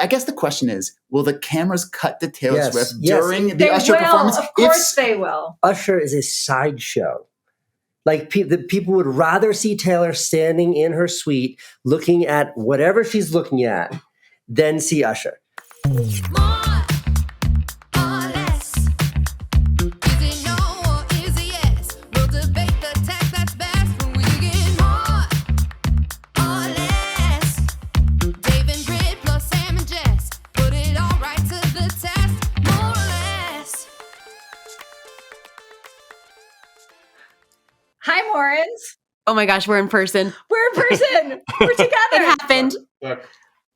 I guess the question is, will the cameras cut to Taylor Swift Yes. during the Usher performance? Of course they will. Usher is a sideshow. Like the people would rather see Taylor standing in her suite looking at whatever she's looking at than see Usher. Hi, Morans. Oh my gosh, we're in person. We're in person. We're together. It happened. Look.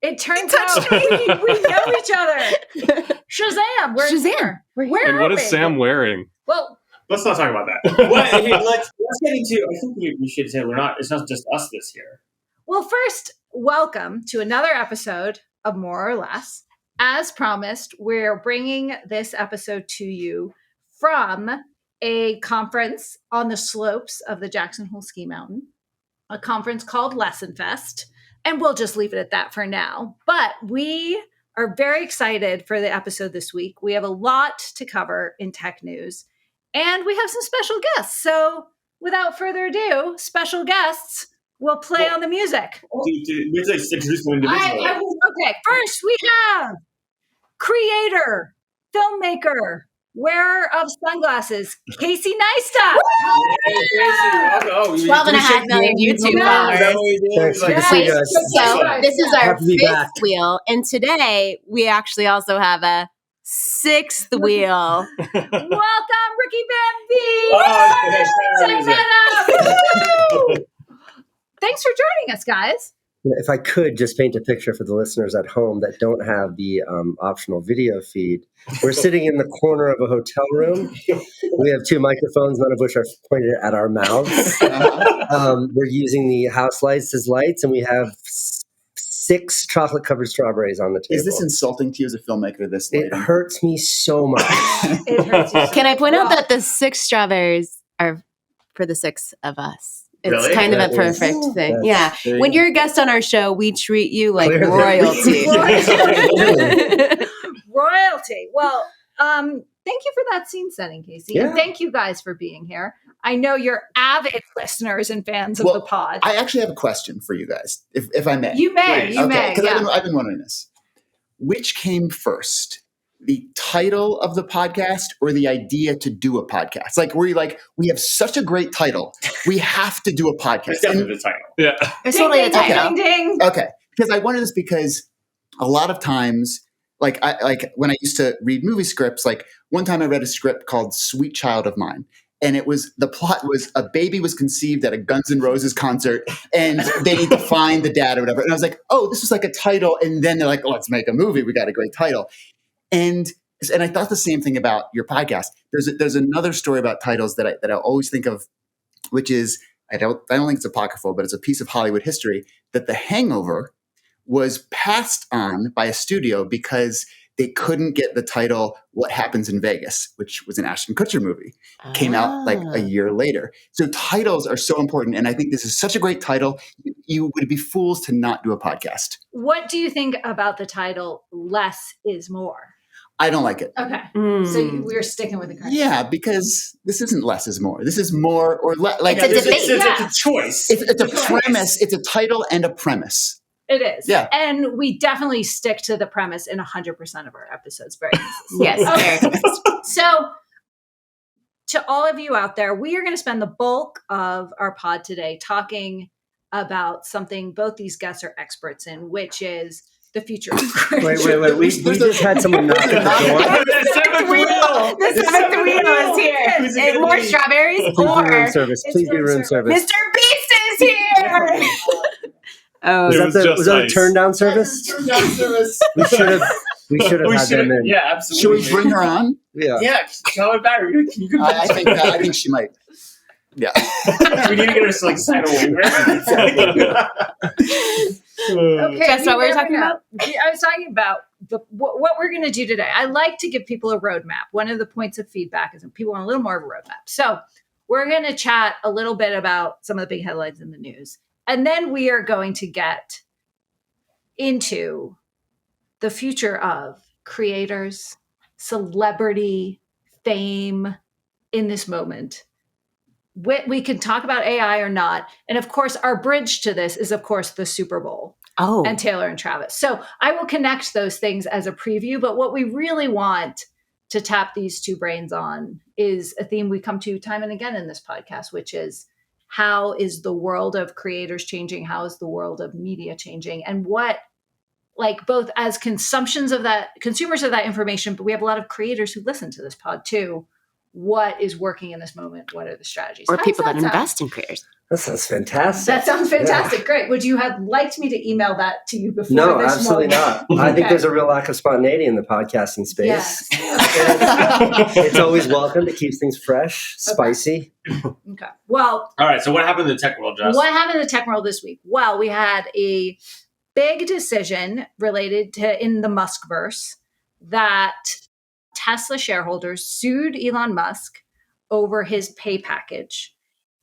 It turns out we know each other. Shazam! We're Shazam. here. Where And are what is we? Sam wearing? Well, Let's not talk about that. Let's get into. I think we should say it's not just us this year. well, first, welcome to another episode of More or Less. As promised, we're bringing this episode to you from a conference on the slopes of the Jackson Hole Ski Mountain, a conference called Lessinfest, and we'll just leave it at that for now. But we are very excited for the episode this week. We have a lot to cover in tech news, and we have some special guests. So without further ado, special guests will play on the music. We have to introduce them individually. Okay, first we have creator, filmmaker, wearer of sunglasses, Casey Neistat. Oh, 12.5 million YouTube followers. Thanks. Good to see you guys. So this is our Happy to be fifth back. wheel, and today we actually also have a sixth wheel. Welcome, Ricky Van Veen. Oh, Check that out. Woo! Thanks for joining us, guys. If I could just paint a picture for the listeners at home that don't have the optional video feed, we're sitting in the corner of a hotel room. We have two microphones, none of which are pointed at our mouths. We're using the house lights as lights, and we have 6 chocolate-covered strawberries on the table. Is this insulting to you as a filmmaker? This It hurts me so much. It hurts you so Can I point out much. that the 6 strawberries are for the 6 of us? It's Really? kind of a That is- perfect thing. that's- Yeah. When you're a guest on our show, we treat you like Clearly. royalty. Royalty. Well, thank you for that scene setting, Casey. Yeah. And thank you guys for being here. I know you're avid listeners and fans of Well, the pod. I actually have a question for you guys, if I may. You may, Please. you may. Because Yeah. I've been wondering this. Which came first? The title of the podcast or the idea to do a podcast? Like, we have such a great title. We have to do a It's podcast. definitely the title. Yeah. It's totally the Ding, ding, title. ding, ding. Okay. Because I wanted this because a lot of times, like when I used to read movie scripts, like one time I read a script called Sweet Child of Mine. And the plot was a baby was conceived at a Guns N' Roses concert and they need to find the dad or whatever. And I was like, oh, this was like a title. And then they're like, let's make a movie. We got a great title. And I thought the same thing about your podcast. There's another story about titles that I always think of, which is, I don't think it's apocryphal, but it's a piece of Hollywood history, that The Hangover was passed on by a studio because they couldn't get the title What Happens in Vegas, which was an Ashton Kutcher movie. Came out like a year later. So titles are so important. And I think this is such a great title. You would be fools to not do a podcast. What do you think about the title Less is More? I don't like it. Okay. Mm. So we're sticking with the correct. Yeah, because this isn't less is more. This is more or less. Like, It's a debate. It's a choice. It's a premise. It's a title and a premise. It is. Yeah. And we definitely stick to the premise in 100% of our episodes. Very consistent. Yes. Okay. So, to all of you out there, we are going to spend the bulk of our pod today talking about something both these guests are experts in, which is the future of creation. Wait. We just had someone knock at the door. The seventh wheel is here. And more strawberries Please be room or service. It's Please be room room service. MrBeast is here. Oh, It was Was just that a ice. turn down service? We should have had them in. Yeah, absolutely. Should we bring her on? Yeah. Yeah, tell her back. You can I think she might. Yeah. we need to get her to like sign a waiver. Okay, Guess what we were you talking never about? know. I was talking about what we're going to do today. I like to give people a roadmap. One of the points of feedback is that people want a little more of a roadmap. So we're going to chat a little bit about some of the big headlines in the news. And then we are going to get into the future of creators, celebrity, fame in this moment. We can talk about AI or not. And of course, our bridge to this is, of course, the Super Bowl and Taylor and Travis. So I will connect those things as a preview. But what we really want to tap these two brains on is a theme we come to time and again in this podcast, which is, how is the world of creators changing? How is the world of media changing? And what, like, both as consumers of that information, but we have a lot of creators who listen to this pod too. What is working in this moment? What are the strategies? Or people that invest in creators. That sounds fantastic. That sounds fantastic. Yeah. Great. Would you have liked me to email that to you before? No, this absolutely moment? not. I think there's a real lack of spontaneity in the podcasting space. Yes. It's always welcome. It keeps things fresh, spicy. Okay. Well. All right. So what happened in the tech world, Jess? What happened in the tech world this week? Well, we had a big decision related to in the Muskverse that Tesla shareholders sued Elon Musk over his pay package.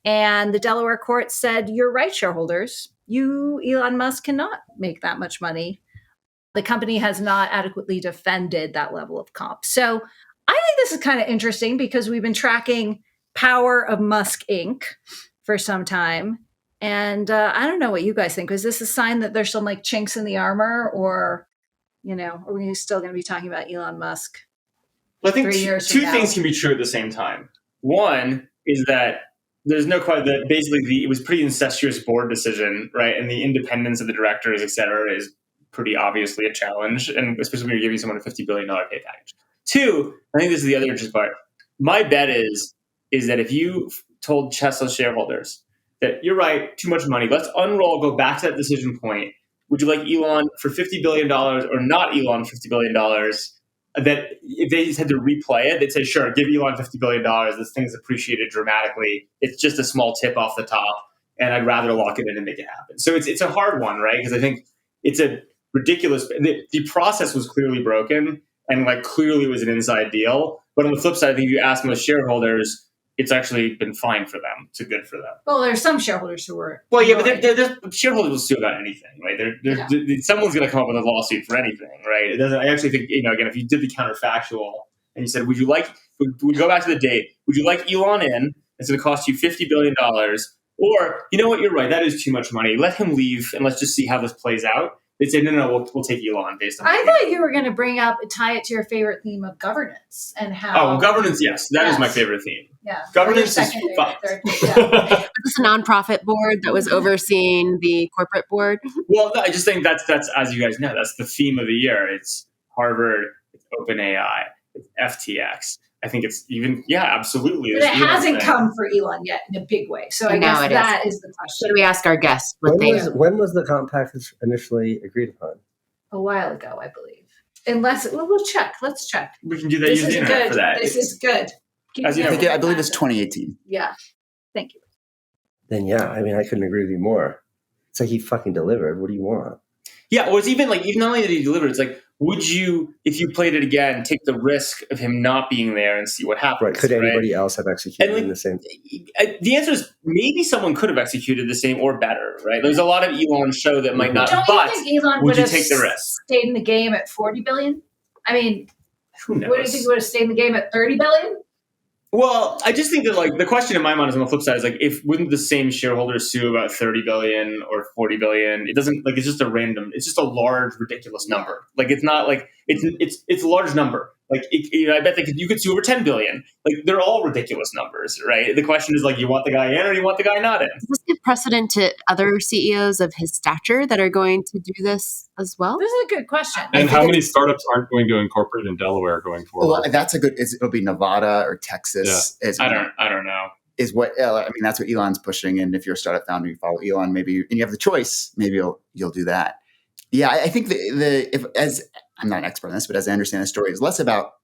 And the Delaware court said, you're right, shareholders. You, Elon Musk, cannot make that much money. The company has not adequately defended that level of comp. So I think this is kind of interesting because we've been tracking Power of Musk Inc. for some time. And I don't know what you guys think. Is this a sign that there's some like chinks in the armor, or, are we still going to be talking about Elon Musk? Well, I think two things can be true at the same time. One is that there's no question that basically it was pretty incestuous board decision, right? And the independence of the directors, et cetera, is pretty obviously a challenge, and especially when you're giving someone a $50 billion pay package. Two, I think this is the other interesting part. My bet is that if you told Tesla shareholders that you're right, too much money, let's go back to that decision point. Would you like Elon for $50 billion or not Elon for $50 billion? That if they just had to replay it, they'd say, sure, give Elon $50 billion. This thing's appreciated dramatically. It's just a small tip off the top, and I'd rather lock it in and make it happen. So it's a hard one, right? Because I think it's a ridiculous. The process was clearly broken, and like clearly it was an inside deal. But on the flip side, I think if you ask most shareholders, it's actually been fine for them. It's good for them. Well, there's some shareholders who were. Well, yeah, but shareholders will sue about anything, right? Someone's going to come up with a lawsuit for anything, right? It doesn't. I actually think, again, if you did the counterfactual and you said, we go back to the date, would you like Elon in? It's going to cost you $50 billion. Or, you know what, you're right, that is too much money. Let him leave and let's just see how this plays out. They'd say, no, we'll take Elon based on I thought you were going to tie it to your favorite theme of governance and how. Oh, governance, yes. That is my favorite theme. Yeah. Governance is fun. Was this a nonprofit board that was overseeing the corporate board? Well, I just think that's as you guys know, that's the theme of the year. It's Harvard, it's OpenAI, it's FTX. I think it's even, absolutely. But it hasn't come for Elon yet in a big way. So I guess that is the question. Should we ask our guests when was the comp package initially agreed upon? A while ago, I believe. Unless, we'll check. Let's check. We can do that using the internet for that. This is good. I believe it's 2018. Yeah. Thank you. Then I couldn't agree with you more. It's like he fucking delivered. What do you want? Yeah, or it's even not only that he delivered, it's like, would you, if you played it again, take the risk of him not being there and see what happens? Right. Could anybody else have executed in the same? The answer is maybe someone could have executed the same or better, right? There's a lot of Elon show that might not. Don't but you think Elon would you take the risk? Stayed in the game at $40 billion? I mean, who knows? What do you think he would have stayed in the game at $30 billion? Well, I just think that the question in my mind is on the flip side is wouldn't the same shareholders sue about 30 billion or 40 billion? It doesn't it's just a large, ridiculous number. It's not it's a large number. I bet you could sue over 10 billion. They're all ridiculous numbers, right? The question is you want the guy in or you want the guy not in? Does this give precedent to other CEOs of his stature that are going to do this as well? This is a good question. And how many startups aren't going to incorporate in Delaware going forward? Well, that's it'll be Nevada or Texas. Yeah. I don't know. Is what that's what Elon's pushing. And if you're a startup founder, you follow Elon, and you have the choice, maybe you'll do that. Yeah, I think as I'm not an expert on this, but as I understand the story, it's less about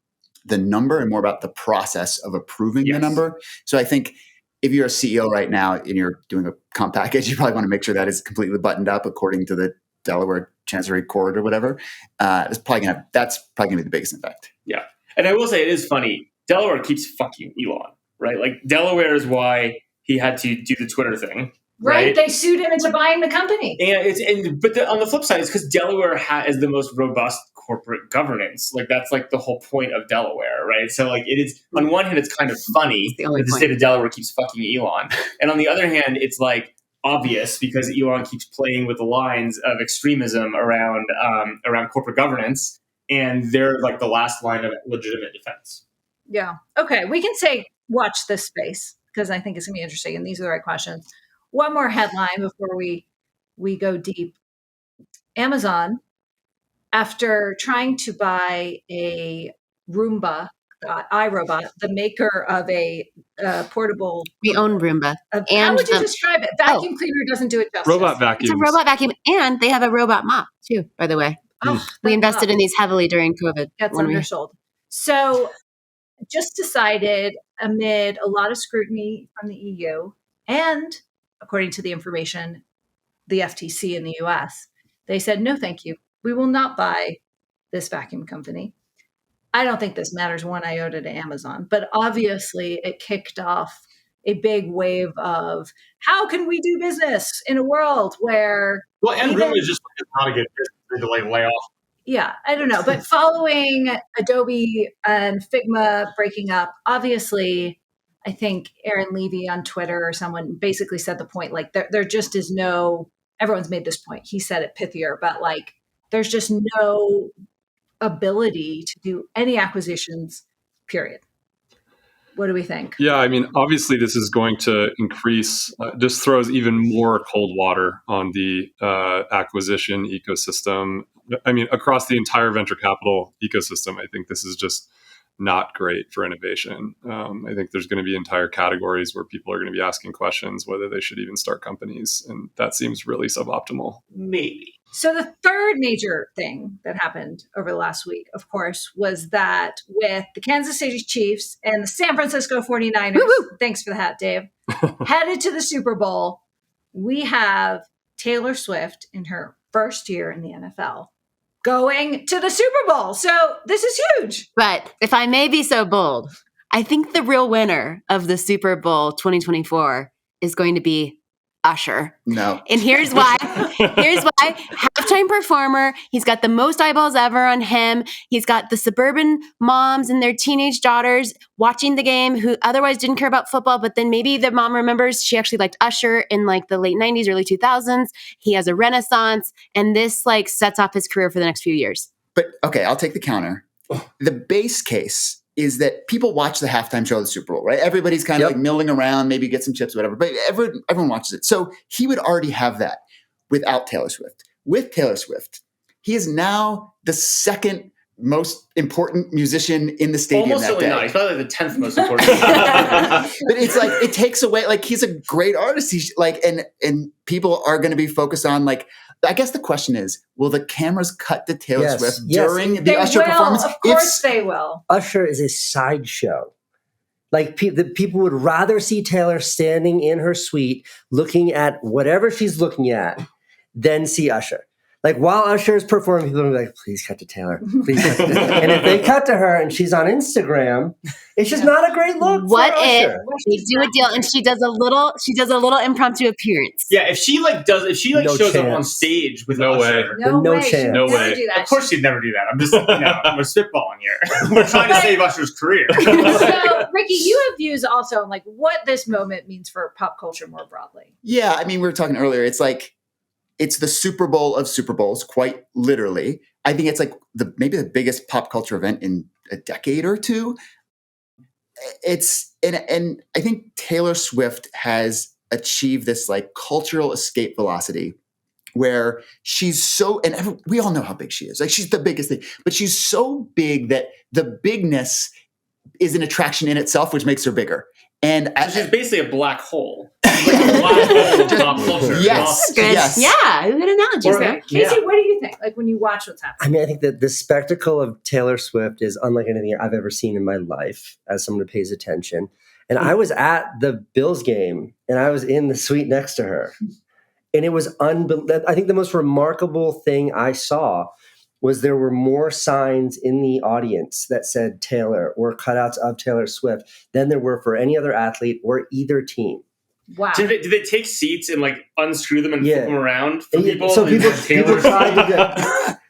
the number and more about the process of approving the number. So I think if you're a CEO right now and you're doing a comp package, you probably want to make sure that is completely buttoned up according to the Delaware Chancery Court or whatever. That's probably gonna be the biggest effect. Yeah, and I will say it is funny. Delaware keeps fucking Elon, right? Delaware is why he had to do the Twitter thing. Right, they sued him into buying the company. But on the flip side, it's because Delaware is the most robust corporate governance. Like that's like the whole point of Delaware, right? So like it is, on one hand, it's kind of funny that the state of Delaware keeps fucking Elon. And on the other hand, it's like obvious because Elon keeps playing with the lines of extremism around corporate governance, and they're like the last line of legitimate defense. Yeah. Okay. We can say watch this space because I think it's going to be interesting, and these are the right questions. One more headline before we go deep. Amazon, after trying to buy a Roomba, iRobot, the maker of a portable. We own Roomba. How would you describe it? Vacuum cleaner doesn't do it justice. Robot vacuum. It's a robot vacuum, and they have a robot mop too, by the way. Oh, we invested in these heavily during COVID. That's undersold. So just decided amid a lot of scrutiny from the EU and, according to the information, the FTC in the US, they said, no, thank you. We will not buy this vacuum company. I don't think this matters one iota to Amazon, but obviously it kicked off a big wave of how can we do business in a world where... Well, and Roomba is just not a good business to like lay off. Yeah, I don't know. But following Adobe and Figma breaking up, obviously, I think Aaron Levy on Twitter or someone basically said the point, like there just is no, everyone's made this point. He said it pithier, but like there's just no ability to do any acquisitions, period. What do we think? Yeah, I mean, obviously this is going to increase, just throws even more cold water on the acquisition ecosystem. I mean, across the entire venture capital ecosystem, I think this is just not great for innovation. I think there's going to be entire categories where people are going to be asking questions whether they should even start companies. And that seems really suboptimal. Maybe. So the third major thing that happened over the last week, of course, was that with the Kansas City Chiefs and the San Francisco 49ers, woo-hoo! Thanks for the hat, Dave, headed to the Super Bowl, we have Taylor Swift in her first year in the NFL going to the Super Bowl. So this is huge. But if I may be so bold, I think the real winner of the Super Bowl 2024 is going to be Usher. No. And here's why. Halftime performer. He's got the most eyeballs ever on him. He's got the suburban moms and their teenage daughters watching the game who otherwise didn't care about football, but then maybe the mom remembers she actually liked Usher in like the late 90s, early 2000s. He has a renaissance, and this like sets off his career for the next few years. But okay, I'll take the counter. The base case is that people watch the halftime show of the Super Bowl, right? Everybody's kind of like milling around, maybe get some chips, whatever, but everyone watches it. So he would already have that without Taylor Swift. With Taylor Swift, he is now the second most important musician in the stadium. Almost that day. not. He's probably the 10th most important. But it's like, it takes away, like he's a great artist. He's like, and people are going to be focused on like, I guess the question is, will the cameras cut to Taylor Swift during the Usher performance? Of course they will. Usher is a sideshow. Like the people would rather see Taylor standing in her suite looking at whatever she's looking at than see Usher. Like while Usher is performing, people will be like, please cut to Taylor. Please cut to Taylor. And if they cut to her and she's on Instagram, it's just not a great look. What if they do a deal and she does a little impromptu appearance? Yeah, if she shows up on stage with Usher. No chance. No way. Of course she'd never do that. I'm just I'm spitballing here. We're trying to save Usher's career. So Ricky, you have views also on like what this moment means for pop culture more broadly. Yeah, I mean, we were talking earlier. It's like, it's the Super Bowl of Super Bowls, quite literally. I think it's like maybe the biggest pop culture event in a decade or two. And I think Taylor Swift has achieved this like cultural escape velocity where she's so, and we all know how big she is. Like she's the biggest thing, but she's so big that the bigness is an attraction in itself, which makes her bigger. And she's basically a black hole. Like a black hole of pop culture. Yes. Yeah, good analogy, sir. Casey, what do you think? Like when you watch what's happening? I mean, I think that the spectacle of Taylor Swift is unlike anything I've ever seen in my life as someone who pays attention. And I was at the Bills game and I was in the suite next to her. And it was unbelievable. I think the most remarkable thing I saw was there were more signs in the audience that said Taylor or cutouts of Taylor Swift than there were for any other athlete or either team. Wow. Did they take seats and like unscrew them and flip them around for people? So people tried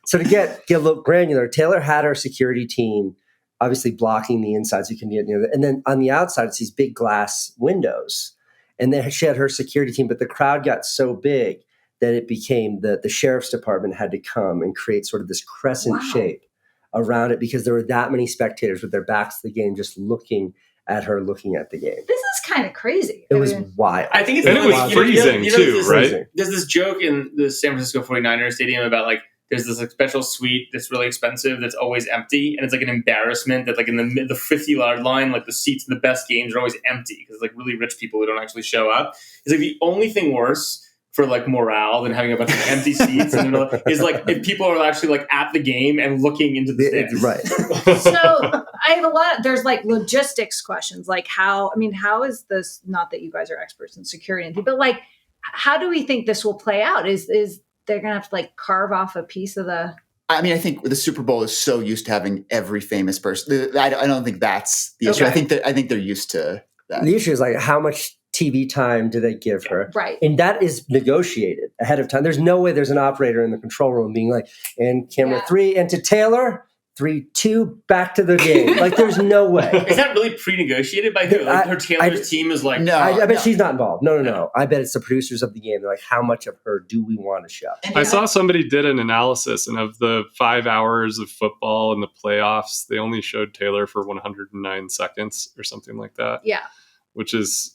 to So to get a little granular, Taylor had her security team obviously blocking the inside so you can get near and then on the outside it's these big glass windows. And then she had her security team, but the crowd got so big that it became the sheriff's department had to come and create sort of this crescent shape around it because there were that many spectators with their backs to the game just looking at her, looking at the game. This is kind of crazy. It was wild. I think it's and it was freezing too, right? There's this joke in the San Francisco 49ers stadium about like there's this like special suite that's really expensive that's always empty, and it's like an embarrassment that like in the 50-yard line, like the seats in the best games are always empty because like really rich people who don't actually show up. It's like the only thing worse for like morale than having a bunch of empty seats in the middle is like if people are actually like at the game and looking into the stands. Right. So I have there's like logistics questions, like how is this, not that you guys are experts in security and but like, how do we think this will play out? Is they're going to have to like carve off a piece of the... I mean, I think the Super Bowl is so used to having every famous person. I don't think that's the issue. Okay. I think they're used to that. The issue is like how much TV time do they give her? Right. And that is negotiated ahead of time. There's no way there's an operator in the control room being like, and camera 3, and to Taylor, 3, 2, back to the game. Like, there's no way. Is that really pre-negotiated by who? Like, her Taylor's team is like... No. I bet she's not involved. No. I bet it's the producers of the game. They're like, how much of her do we want to show? I saw somebody did an analysis, and of the 5 hours of football in the playoffs, they only showed Taylor for 109 seconds or something like that. Yeah. Which is,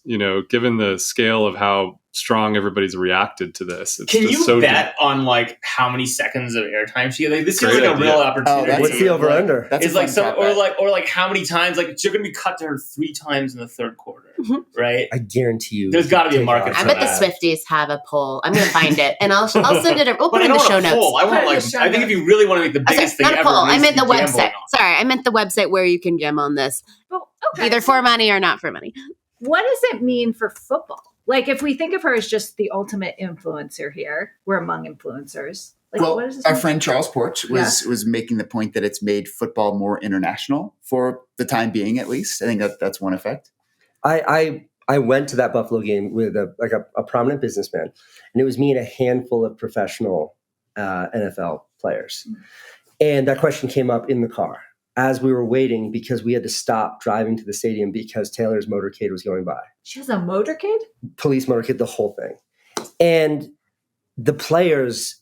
given the scale of how strong everybody's reacted to this. It's Can just you so bet on like how many seconds of airtime she gets? Like, this seems like a real opportunity. What's the over under? That's like or like how many times like you're going to be cut to her 3 times in the third quarter, right? I guarantee you. There's got to be a market. I bet the Swifties have a poll. I'm going to find it, and I'll send it. We'll put it in the show notes. I think if you really want to make the biggest thing not a ever, poll. I meant the gamble website. on. Sorry, I meant the website where you can gem on this, either for money or not for money. What does it mean for football? Like, if we think of her as just the ultimate influencer here, we're among influencers. Like, Well, what does this our mean? friend Charles Porch was making the point that it's made football more international for the time being, at least. I think that's one effect. I went to that Buffalo game with a prominent businessman, and it was me and a handful of professional NFL players. And that question came up in the car as we were waiting because we had to stop driving to the stadium because Taylor's motorcade was going by. She has a motorcade? Police motorcade, the whole thing. And the players,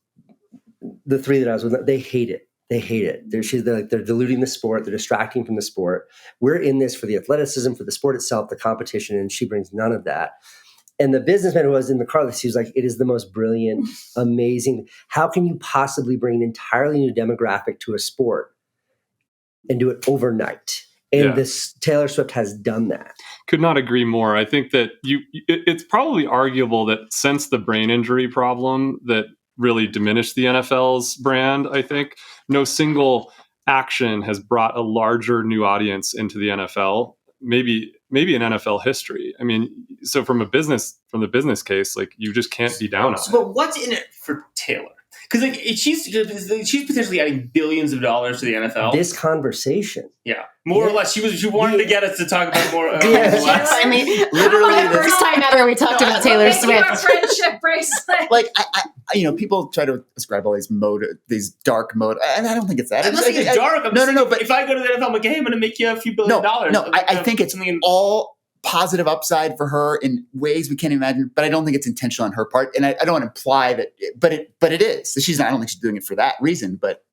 the 3 that I was with, they hate it. They hate it. They're diluting the sport. They're distracting from the sport. We're in this for the athleticism, for the sport itself, the competition, and she brings none of that. And the businessman who was in the car, he was like, it is the most brilliant, amazing. How can you possibly bring an entirely new demographic to a sport and do it overnight? And this Taylor Swift has done that. Could not agree more. I think that it's probably arguable that since the brain injury problem that really diminished the NFL's brand, I think no single action has brought a larger new audience into the NFL, maybe in NFL history. I mean, so from the business case, like you just can't be down on it. But what's in it for Taylor? Because like she's potentially adding billions of dollars to the NFL. This conversation, more or less, she wanted to get us to talk about more. I mean, literally the first time ever we talked about Taylor Swift. Our friendship bracelet. Like I people try to ascribe all these dark mode, and I don't think it's that. I'm not saying it's dark. No. But if I go to the NFL, I'm like, hey, I'm going to make you a few $billion. No, I think it's all positive upside for her in ways we can't imagine, but I don't think it's intentional on her part. And I don't want to imply that, but it is. I don't think she's doing it for that reason, but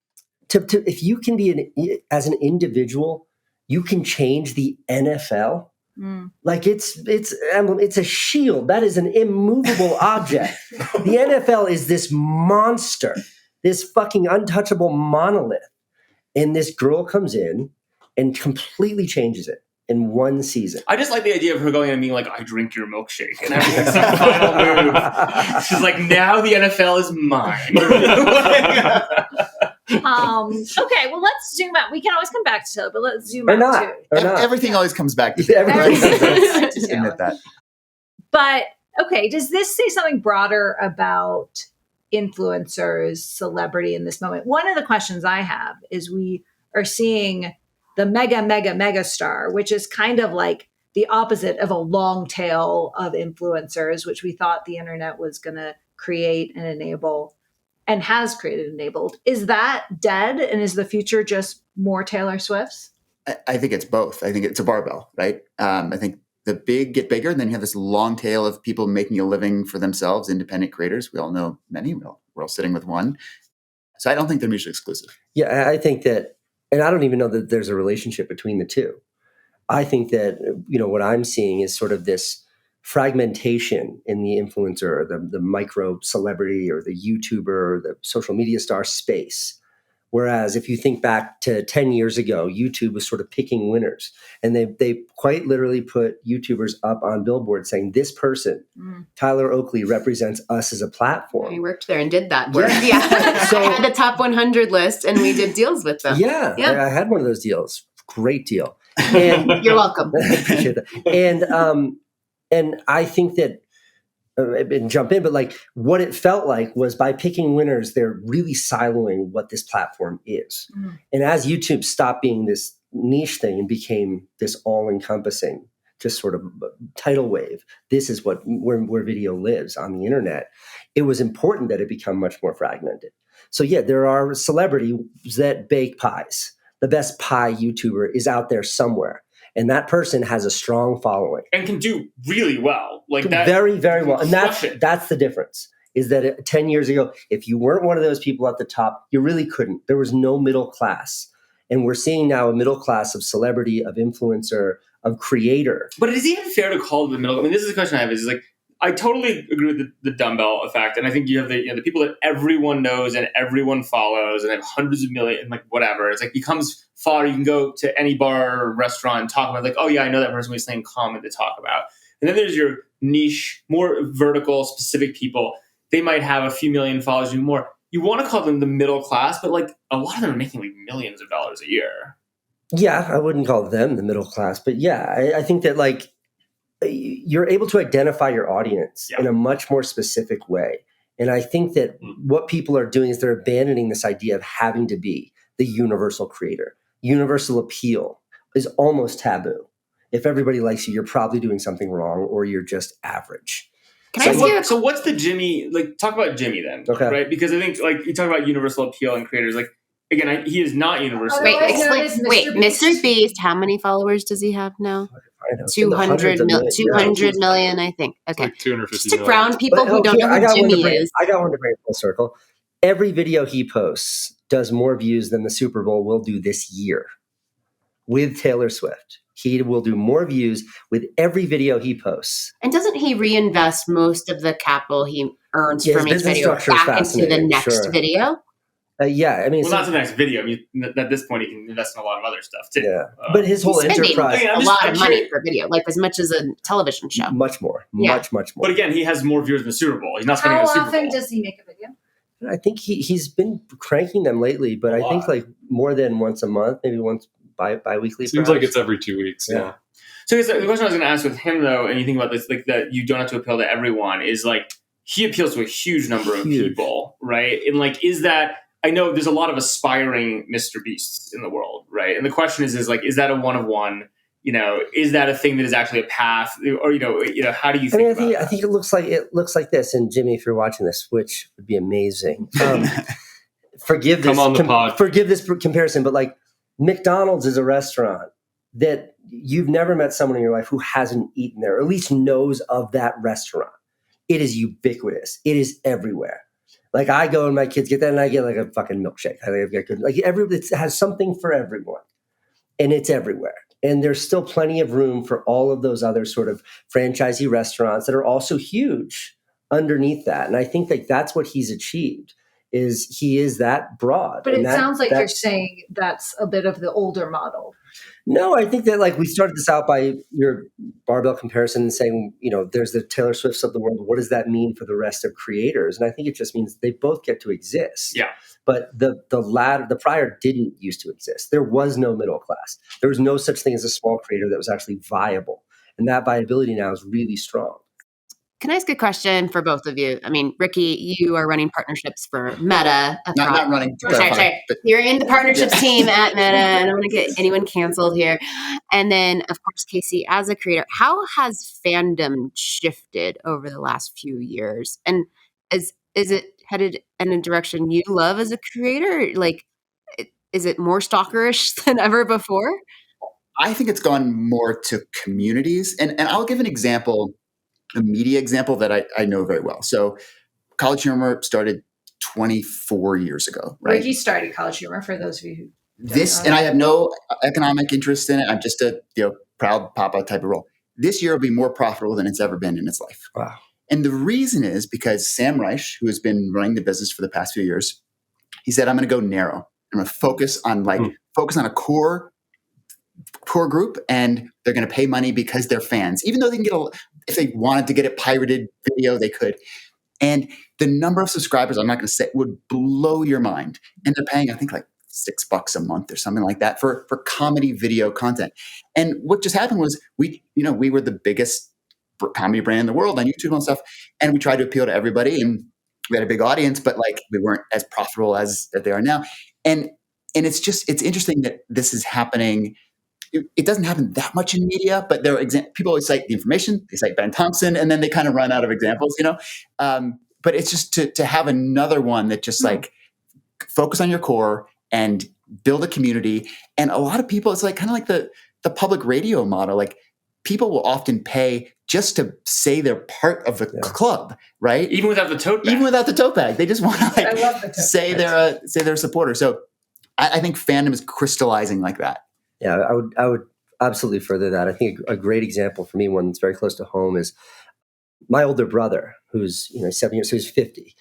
if you can be as an individual, you can change the NFL. Like it's a shield. That is an immovable object. The NFL is this monster, this fucking untouchable monolith. And this girl comes in and completely changes it in one season. I just like the idea of her going in and being like, I drink your milkshake. And everything's some final move. She's like, now the NFL is mine. Okay, well, let's zoom out. We can always come back to Taylor, but let's zoom out too. Everything always comes back to Taylor. Admit that. But okay, does this say something broader about influencers, celebrity in this moment? One of the questions I have is we are seeing the mega star, which is kind of like the opposite of a long tail of influencers, which we thought the internet was going to create and enable. and has created and enabled. Is that dead? And is the future just more Taylor Swifts? I think it's both. I think it's a barbell, right? I think the big get bigger, and then you have this long tail of people making a living for themselves, independent creators. We all know many. We're all sitting with one. So I don't think they're mutually exclusive. Yeah, I think that, and I don't even know that there's a relationship between the two. I think that, what I'm seeing is sort of this fragmentation in the influencer, the micro celebrity or the YouTuber or the social media star space. Whereas if you think back to 10 years ago, YouTube was sort of picking winners. And they quite literally put YouTubers up on billboards saying, this person, Tyler Oakley, represents us as a platform. We worked there and did that work. Yeah. So I had the top 100 list and we did deals with them. Yeah. I had one of those deals. Great deal. And you're welcome. I appreciate that. And I think that, and jump in, but like what it felt like was by picking winners, they're really siloing what this platform is. And as YouTube stopped being this niche thing and became this all-encompassing, just sort of tidal wave, this is where video lives on the internet, it was important that it become much more fragmented. So yeah, there are celebrities that bake pies. The best pie YouTuber is out there somewhere. And that person has a strong following. And can do really well. Like that. Very, very well. And that's the difference, is that 10 years ago, if you weren't one of those people at the top, you really couldn't. There was no middle class. And we're seeing now a middle class of celebrity, of influencer, of creator. But is it even fair to call it the middle? I mean, this is the question I have is like, I totally agree with the dumbbell effect. And I think you have the people that everyone knows and everyone follows and have hundreds of millions and like whatever. It's like becomes far. You can go to any bar or restaurant and talk about like, oh yeah, I know that person with something common to talk about. And then there's your niche, more vertical, specific people. They might have a few million followers or more. You want to call them the middle class, but like a lot of them are making like millions of dollars a year. Yeah, I wouldn't call them the middle class, but yeah, I think that like, you're able to identify your audience in a much more specific way. And I think that what people are doing is they're abandoning this idea of having to be the universal creator. Universal appeal is almost taboo. If everybody likes you, you're probably doing something wrong or you're just average. So what's the Jimmy, like talk about Jimmy then, right? Because I think like you talk about universal appeal and creators, like again, he is not universal. Wait, MrBeast, how many followers does he have now? 200 million, I think. Okay. Like 250 just to ground people who don't know who Jimmy is. I got one to bring full circle. Every video he posts does more views than the Super Bowl will do this year with Taylor Swift. He will do more views with every video he posts. And doesn't he reinvest most of the capital he earns from each video back into the next video? Yeah, I mean, not the next video. I mean, at this point, he can invest in a lot of other stuff too. Yeah, but his whole enterprise, a lot of money for video, like as much as a television show. Much more, much more. But again, he has more viewers than the Super Bowl. He's not spending on the Super Bowl. How often does he make a video? I think he's been cranking them lately, but I think like more than once a month, maybe once bi-weekly. Seems like it's every 2 weeks. Yeah. So the question I was going to ask with him though, and you think about this, like that you don't have to appeal to everyone, is like he appeals to a huge number of people, right? And like, is that? I know there's a lot of aspiring MrBeasts in the world, right? And the question is like, is that a one of one? Is that a thing that is actually a path, or how do you think about that? I think it looks like this. And Jimmy, if you're watching this, which would be amazing, forgive this. Come on the pod. Forgive this comparison, but like McDonald's is a restaurant that you've never met someone in your life who hasn't eaten there, or at least knows of that restaurant. It is ubiquitous. It is everywhere. Like I go and my kids get that and I get like a fucking milkshake. It has something for everyone and it's everywhere. And there's still plenty of room for all of those other sort of franchisee restaurants that are also huge underneath that. And I think like that's what he's achieved is he is that broad. But it sounds like you're saying that's a bit of the older model. No, I think that like we started this out by your barbell comparison and saying, there's the Taylor Swifts of the world. What does that mean for the rest of creators? And I think it just means they both get to exist. Yeah. But the prior didn't used to exist. There was no middle class. There was no such thing as a small creator that was actually viable. And that viability now is really strong. Can I ask a question for both of you? I mean, Ricky, you are running partnerships for Meta. Not running. Sorry. You're in the partnerships team at Meta. I don't want to get anyone canceled here. And then, of course, Casey, as a creator, how has fandom shifted over the last few years? And headed in a direction you love as a creator? Like, is it more stalkerish than ever before? I think it's gone more to communities. And I'll give an example, a media example that I know very well. So College Humor started 24 years ago, right? Where'd you start at College Humor, for those of you who This, and I have no economic interest in it. I'm just a proud papa type of role. This year will be more profitable than it's ever been in its life. Wow. And the reason is because Sam Reich, who has been running the business for the past few years, he said, I'm going to go narrow. I'm going to focus on a core group, and they're going to pay money because they're fans. Even though they can get if they wanted to get a pirated video, they could. And the number of subscribers, I'm not going to say, would blow your mind. And they're paying, I think, like $6 a month or something like that for comedy video content. And what just happened was we were the biggest comedy brand in the world on YouTube and stuff. And we tried to appeal to everybody, and we had a big audience, but like we weren't as profitable as they are now. And it's interesting that this is happening. It doesn't happen that much in media, but there are people always cite the information. They cite Ben Thompson, and then they kind of run out of examples, But it's just to have another one that just like focus on your core and build a community. And a lot of people, it's like kind of like the public radio model. Like people will often pay just to say they're part of the club, right? Even without the tote bag. Even without the tote bag, they just want to say they're a supporter. So I think fandom is crystallizing like that. Yeah, I would absolutely further that. I think a great example for me, one that's very close to home, is my older brother, who's 7 years, so he's 50,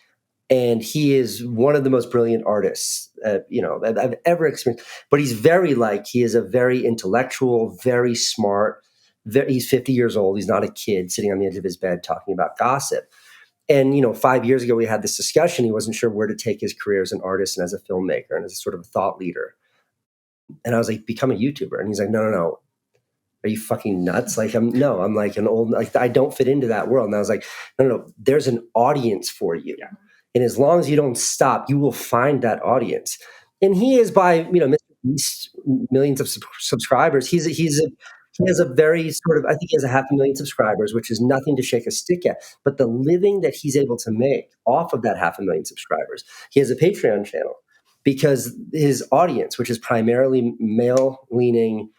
and he is one of the most brilliant artists I've ever experienced. But he's he is a very intellectual, very smart. He's 50 years old. He's not a kid sitting on the edge of his bed talking about gossip. And 5 years ago, we had this discussion. He wasn't sure where to take his career as an artist and as a filmmaker and as a sort of a thought leader. And I was like, become a YouTuber. And he's like, no. Are you fucking nuts? Like, I'm like an old, like I don't fit into that world. And I was like, no, there's an audience for you. Yeah. And as long as you don't stop, you will find that audience. And he is by, MrBeast, millions of subscribers. He has a very sort of, I think he has 500,000 subscribers, which is nothing to shake a stick at. But the living that he's able to make off of that 500,000 subscribers, he has a Patreon channel. Because his audience, which is primarily male-leaning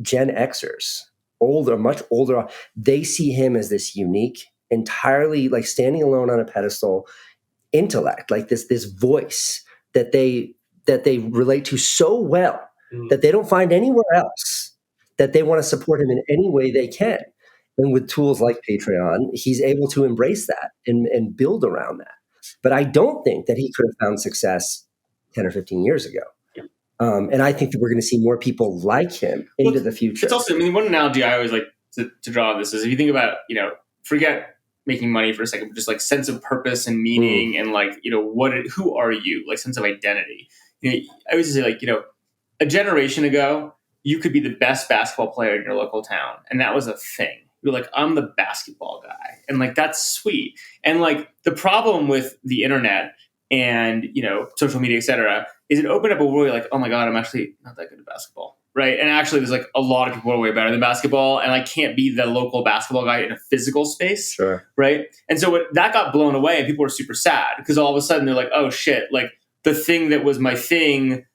Gen Xers, much older, they see him as this unique, entirely like standing alone on a pedestal intellect, like this voice that they relate to so well that they don't find anywhere else, that they want to support him in any way they can. And with tools like Patreon, he's able to embrace that and build around that. But I don't think that he could have found success 10 or 15 years ago. And I think that we're going to see more people like him into the future. It's also, one analogy I always like to draw on this is if you think about, forget making money for a second, but just like sense of purpose and meaning and like, who are you? Like sense of identity. I always say like, a generation ago, you could be the best basketball player in your local town. And that was a thing. You're like, I'm the basketball guy. And like, that's sweet. And like the problem with the internet and, social media, et cetera, is it opened up a world where you're like, oh my God, I'm actually not that good at basketball, right? And actually there's like a lot of people who are way better than basketball, and I can't be the local basketball guy in a physical space, right? And so that got blown away, and people were super sad because all of a sudden they're like, oh shit, like the thing that was my thing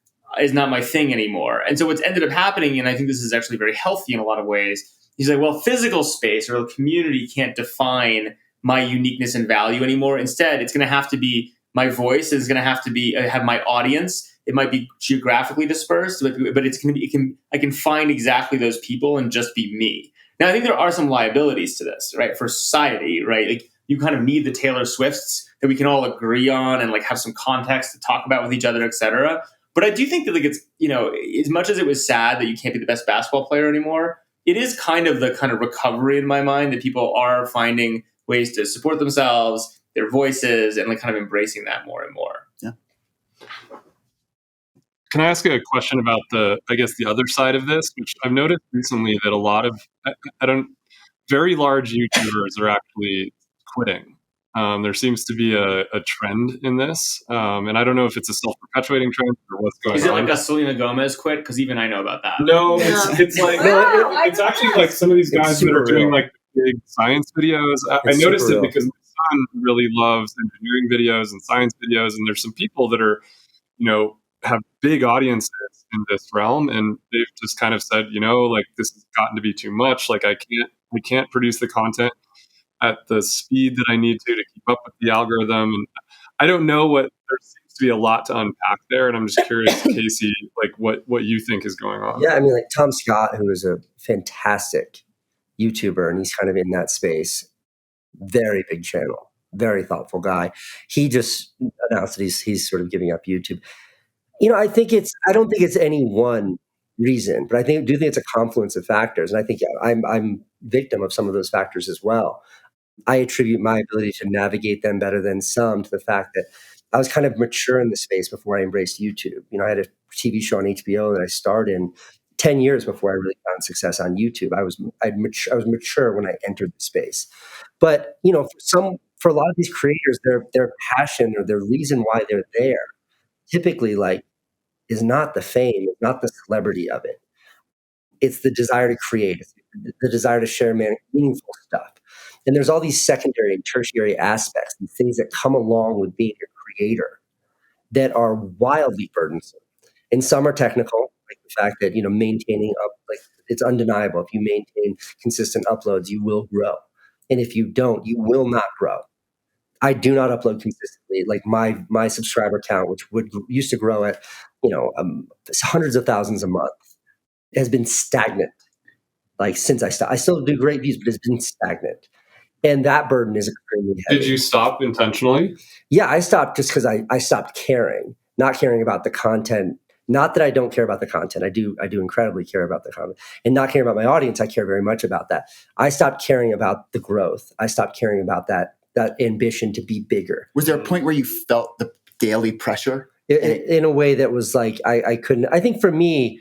is not my thing anymore. And so what's ended up happening, and I think this is actually very healthy in a lot of ways, he's like, well, physical space or a community can't define my uniqueness and value anymore. Instead, it's going to have to be my voice is going to have to be have my audience. It might be geographically dispersed, but it's going to be. I can find exactly those people and just be me. Now, I think there are some liabilities to this, right? For society, right? Like you kind of need the Taylor Swifts that we can all agree on and like have some context to talk about with each other, et cetera. But I do think that like it's as much as it was sad that you can't be the best basketball player anymore, it is kind of the kind of recovery in my mind that people are finding ways to support themselves, their voices, and like kind of embracing that more and more. Yeah. Can I ask a question about the other side of this, which I've noticed recently that a lot of very large YouTubers are actually quitting. There seems to be a trend in this, and I don't know if it's a self-perpetuating trend or what's going on. Is it like a Selena Gomez quit? Because even I know about that. No, it's like it's actually like some of these guys that are doing like big science videos. I noticed it because son really loves engineering videos and science videos, and there's some people that are, have big audiences in this realm, and they've just kind of said, like, this has gotten to be too much. Like, I can't produce the content at the speed that I need to keep up with the algorithm. And I don't know there seems to be a lot to unpack there. And I'm just curious, Casey, like what you think is going on. Yeah. I mean, like Tom Scott, who is a fantastic YouTuber, and he's kind of in that space, very big channel, very thoughtful guy. He just announced that he's sort of giving up YouTube. I don't think it's any one reason, but I do think it's a confluence of factors. And I think I'm victim of some of those factors as well. I attribute my ability to navigate them better than some to the fact that I was kind of mature in the space before I embraced YouTube. I had a TV show on HBO that I starred in 10 years before I really found success on YouTube. I was mature when I entered the space. But, for a lot of these creators, their passion or their reason why they're there typically is not the fame, it's not the celebrity of it. It's the desire to create, it's the desire to share meaningful stuff. And there's all these secondary and tertiary aspects and things that come along with being a creator that are wildly burdensome. And some are technical, like the fact that, maintaining it's undeniable. If you maintain consistent uploads, you will grow. And if you don't, you will not grow. I do not upload consistently. Like my subscriber count, which used to grow at, hundreds of thousands a month, has been stagnant. Like since I stopped, I still do great views, but it's been stagnant. And that burden is extremely heavy. Did you stop intentionally? Yeah, I stopped just because I stopped not caring about the content. Not that I don't care about the content. I do incredibly care about the content. And not caring about my audience, I care very much about that. I stopped caring about the growth. I stopped caring about that ambition to be bigger. Was there a point where you felt the daily pressure? In a way that was like, I couldn't, I think for me,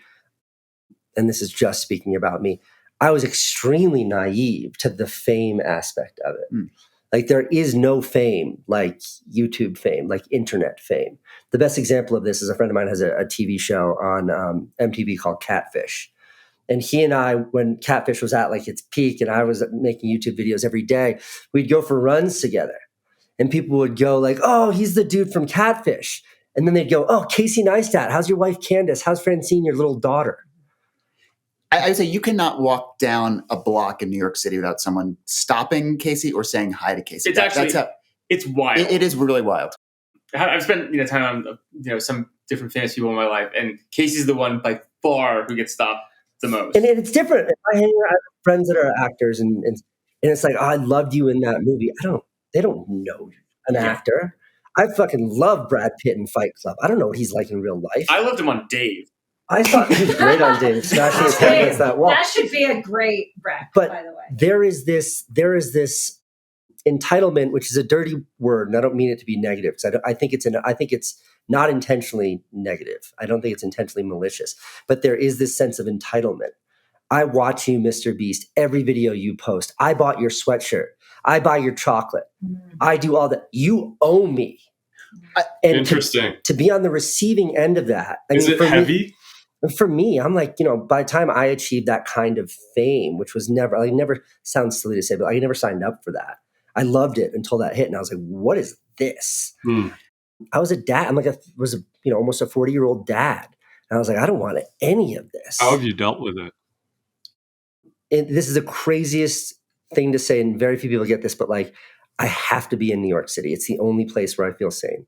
and this is just speaking about me, I was extremely naive to the fame aspect of it. Like there is no fame like YouTube fame, like internet fame. The best example of this is a friend of mine has a TV show on MTV called Catfish. And he and I, when Catfish was at like its peak and I was making YouTube videos every day, we'd go for runs together. And people would go like, oh, he's the dude from Catfish. And then they'd go, oh, Casey Neistat, how's your wife Candace? How's Francine, your little daughter? I would say you cannot walk down a block in New York City without someone stopping Casey or saying hi to Casey. It's wild. It is really wild. I've spent time on some different famous people in my life, and Casey's the one by far who gets stopped the most. And it's different. If I hang around with friends that are actors, and it's like, oh, I loved you in that movie. They don't know an actor. I fucking love Brad Pitt in Fight Club. I don't know what he's like in real life. I loved him on Dave. I thought he was great on Dave, smashing his head against that wall. That should be a great rec, but by the way. There is this entitlement, which is a dirty word, and I don't mean it to be negative because I think it's not intentionally negative. I don't think it's intentionally malicious, but there is this sense of entitlement. I watch you, MrBeast, every video you post. I bought your sweatshirt. I buy your chocolate. I do all that. You owe me. And interesting. To be on the receiving end of that. Is it heavy? For me, I'm like, by the time I achieved that kind of fame, which was never sounds silly to say, but I never signed up for that. I loved it until that hit. And I was like, what is this? I was a dad. I'm almost a 40-year-old dad. And I was like, I don't want any of this. How have you dealt with it? And this is the craziest thing to say. And very few people get this, but like, I have to be in New York City. It's the only place where I feel sane.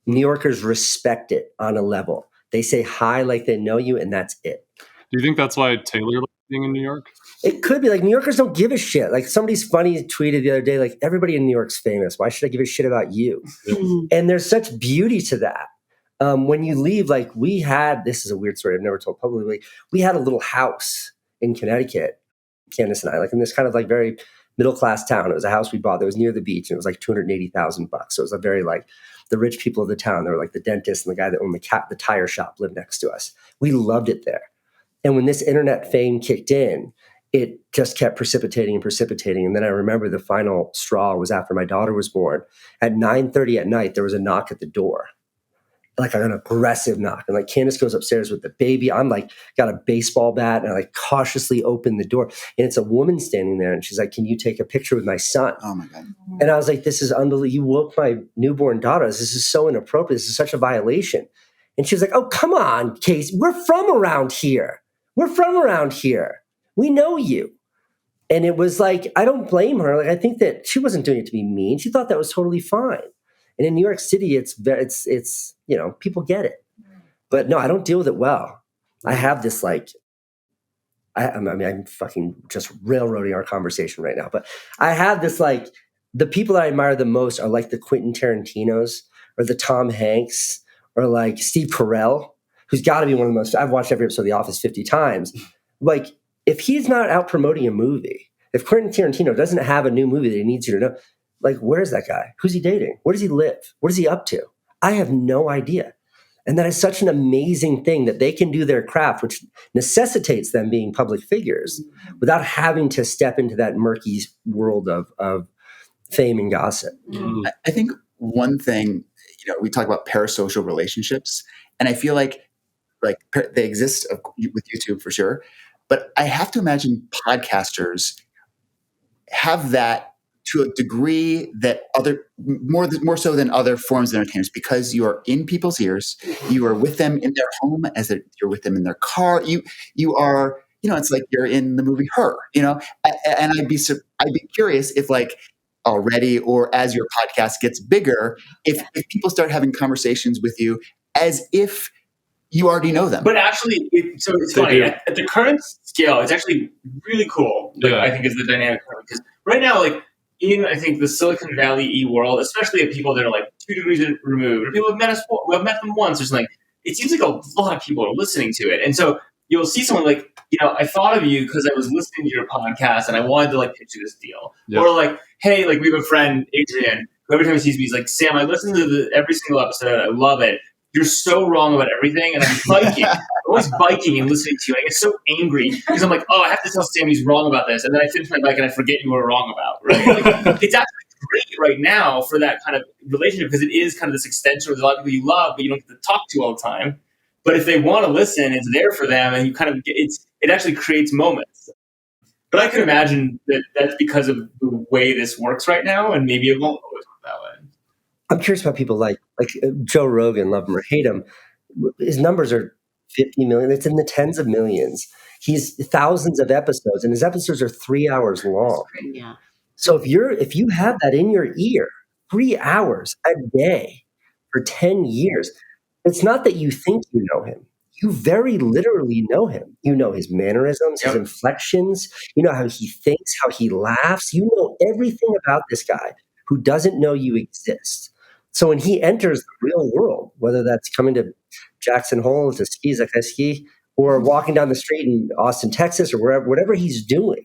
New Yorkers respect it on a level. They say hi like they know you, and that's it. Do you think that's why Taylor likes being in New York? It could be. Like, New Yorkers don't give a shit. Like, somebody's funny tweeted the other day, like, everybody in New York's famous. Why should I give a shit about you? And there's such beauty to that. When you leave, like, this is a weird story I've never told publicly. We had a little house in Connecticut, Candace and I, like in this kind of like very middle-class town. It was a house we bought that was near the beach, and it was like $280,000. So it was a very like, the rich people of the town. They were like the dentist and the guy that owned the tire shop lived next to us. We loved it there. And when this internet fame kicked in, it just kept precipitating. And then I remember the final straw was after my daughter was born. At 9:30 at night, there was a knock at the door. like an aggressive knock. And like Candace goes upstairs with the baby. I'm like, got a baseball bat, and I like cautiously open the door. And it's a woman standing there. And she's like, can you take a picture with my son? Oh my God. And I was like, this is unbelievable. You woke my newborn daughter. This is so inappropriate. This is such a violation. And she was like, oh, come on, Casey. We're from around here. We're from around here. We know you. And it was like, I don't blame her. Like, I think that she wasn't doing it to be mean. She thought that was totally fine. And in New York City, it's people get it. But no, I don't deal with it well. I have this like, I'm fucking just railroading our conversation right now. But I have this like, the people that I admire the most are like the Quentin Tarantinos or the Tom Hanks or like Steve Carell, who's got to be one of the most, I've watched every episode of The Office 50 times. Like, if he's not out promoting a movie, if Quentin Tarantino doesn't have a new movie that he needs you to know, like, where's that guy? Who's he dating? Where does he live? What is he up to? I have no idea. And that is such an amazing thing that they can do their craft, which necessitates them being public figures without having to step into that murky world of fame and gossip. I think one thing, we talk about parasocial relationships, and I feel like they exist with YouTube for sure. But I have to imagine podcasters have that to a degree that more so than other forms of entertainers, because you are in people's ears, you are with them in their home as you're with them in their car. You are, it's like you're in the movie Her, and I'd be curious if like already or as your podcast gets bigger, if people start having conversations with you as if you already know them. But actually, it's funny. At the current scale, it's actually really cool. I think is the dynamic because right now, like in I think the Silicon Valley world, especially of people that are like 2 degrees removed, or people who have met them once or something. It seems like a lot of people are listening to it, and so you'll see someone like, I thought of you because I was listening to your podcast and I wanted to like pitch you this deal, or like, hey, like we have a friend Adrian who every time he sees me, he's like, Sam, I listen to every single episode, I love it. You're so wrong about everything, and I'm biking. I'm always biking and listening to you. I get so angry because I'm like, oh, I have to tell Sam he's wrong about this, and then I finish my bike and I forget you were wrong about. Right? Like, it's actually great right now for that kind of relationship because it is kind of this extension with a lot of people you love, but you don't get to talk to all the time. But if they want to listen, it's there for them, and you kind of it actually creates moments. But I can imagine that that's because of the way this works right now, and maybe it won't always work that way. I'm curious about people like Joe Rogan, love him or hate him. His numbers are 50 million. It's in the tens of millions. He's thousands of episodes, and his episodes are 3 hours long. Yeah. So if you have that in your ear, 3 hours a day for 10 years, it's not that you think you know him. You very literally know him. You know his mannerisms, his inflections. You know how he thinks, how he laughs. You know everything about this guy who doesn't know you exist. So when he enters the real world, whether that's coming to Jackson Hole to ski, or walking down the street in Austin, Texas, or wherever, whatever he's doing,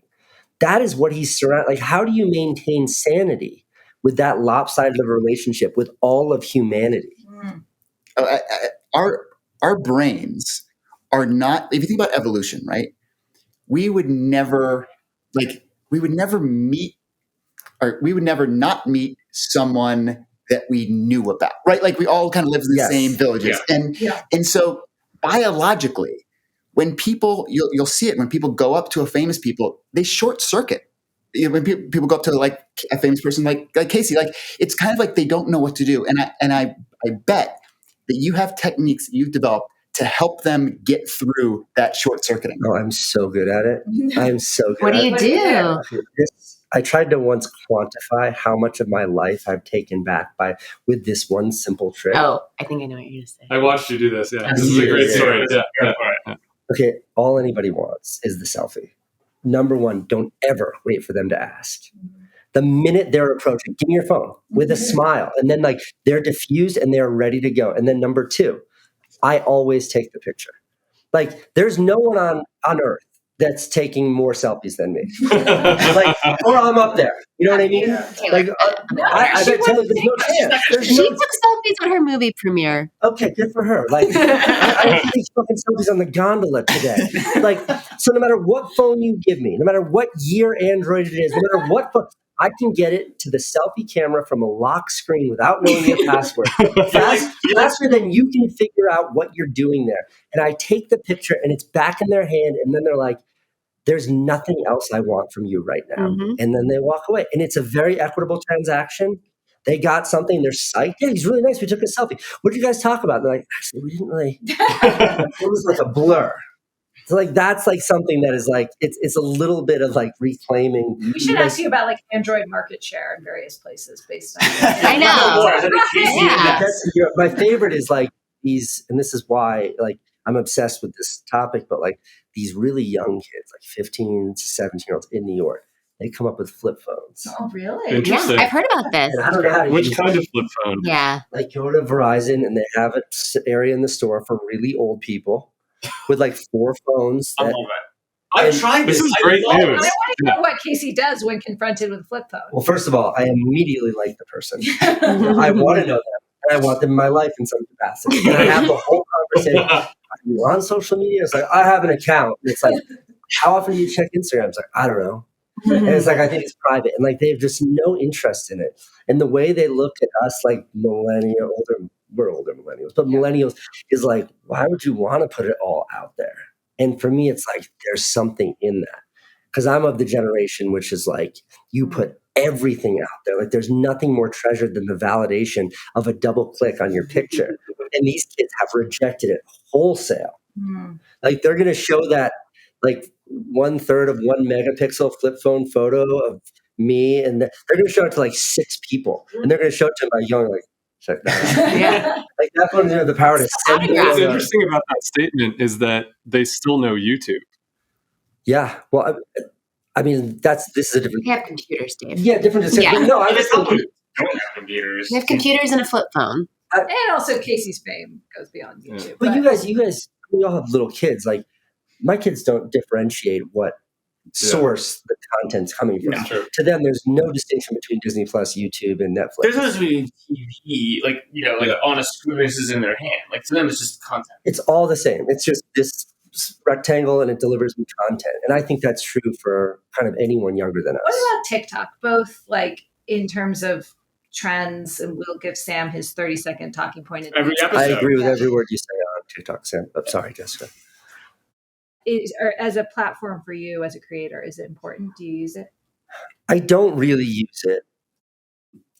that is what he's surrounded. Like, how do you maintain sanity with that lopsided of a relationship with all of humanity? Our brains are not. If you think about evolution, right? We would never meet, or we would never not meet someone that we knew about, right? Like we all kind of live in the same villages. And so biologically, when people, you'll see it when people go up to a famous people, they short circuit. When people go up to like a famous person like Casey, like it's kind of like they don't know what to do. And I bet that you have techniques that you've developed to help them get through that short circuiting. Oh, I'm so good at it. I'm so good What at do you it. do? I tried to once quantify how much of my life I've taken back with this one simple trick. Oh, I think I know what you're going to say. I watched you do this. Yeah, this is a great story. Yeah. Okay, all anybody wants is the selfie. Number one, don't ever wait for them to ask. The minute they're approaching, give me your phone with a smile. And then like they're diffused and they're ready to go. And then number two, I always take the picture. Like there's no one on earth that's taking more selfies than me. Like, or I'm up there. You know what I mean? Like, I tell you, there's no chance. She took selfies at her movie premiere. Okay, good for her. Like, I take fucking selfies on the gondola today. Like, so no matter what phone you give me, no matter what year Android it is, no matter what phone, I can get it to the selfie camera from a lock screen without knowing your password. Faster than you can figure out what you're doing there. And I take the picture and it's back in their hand. And then they're like, there's nothing else I want from you right now. Mhm. And then they walk away. And it's a very equitable transaction. They got something, they're psyched. Yeah, he's really nice. We took a selfie. What did you guys talk about? And they're like, actually, we didn't really. It was like a blur. So like that's like something that is like it's a little bit of like reclaiming. We should ask you about like Android market share in various places based on. I know. Yeah. My favorite is like these, and this is why like I'm obsessed with this topic. But like these really young kids, like 15 to 17-year-olds in New York, they come up with flip phones. Oh, really? Interesting. Yeah, I've heard about this. And I don't know how to Which use kind of flip phone? Yeah. Like go to Verizon and they have an area in the store for really old people with like 4 phones. I love it. I've tried This this. is great I news. want to know what Casey does when confronted with a flip phone. Well, first of all, I immediately like the person. I want to know them. And I want them in my life in some capacity. And I have the whole conversation. Are you on social media? It's like, I have an account. And it's like, how often do you check Instagram? It's like, I don't know. And it's like, I think it's private. And like, they have just no interest in it. And the way they look at us, like we're older millennials, but millennials is like, why would you want to put it all out there? And for me, it's like, there's something in that. Because I'm of the generation which is like, you put everything out there. Like there's nothing more treasured than the validation of a double click on your picture. And these kids have rejected it wholesale. Like they're going to show that like 1/3 of 1 megapixel flip phone photo of me. And they're going to show it to like 6 people. And they're going to show it to my young, like, check that out. Yeah. Like that one, the power to send you. What's interesting about that statement is that they still know YouTube. Yeah. Well, I mean, this is a different. We have computers, Dave. Yeah, different decision. Yeah. No, I just don't have computers. We have computers and a flip phone. And also Casey's fame goes beyond YouTube. But you guys, we all have little kids. Like my kids don't differentiate what source the content's coming from. Yeah, true. To them, there's no distinction between Disney Plus, YouTube, and Netflix. There's no between TV, like on a screen is in their hand. Like to them, it's just content. It's all the same. It's just this rectangle, and it delivers me content. And I think that's true for kind of anyone younger than us. What about TikTok? Both like in terms of trends, and we'll give Sam his 30-second talking point. Every episode. I agree with every word you say on TikTok, Sam. I'm sorry, Jessica. Or as a platform for you as a creator, is it important? Do you use it? I don't really use it.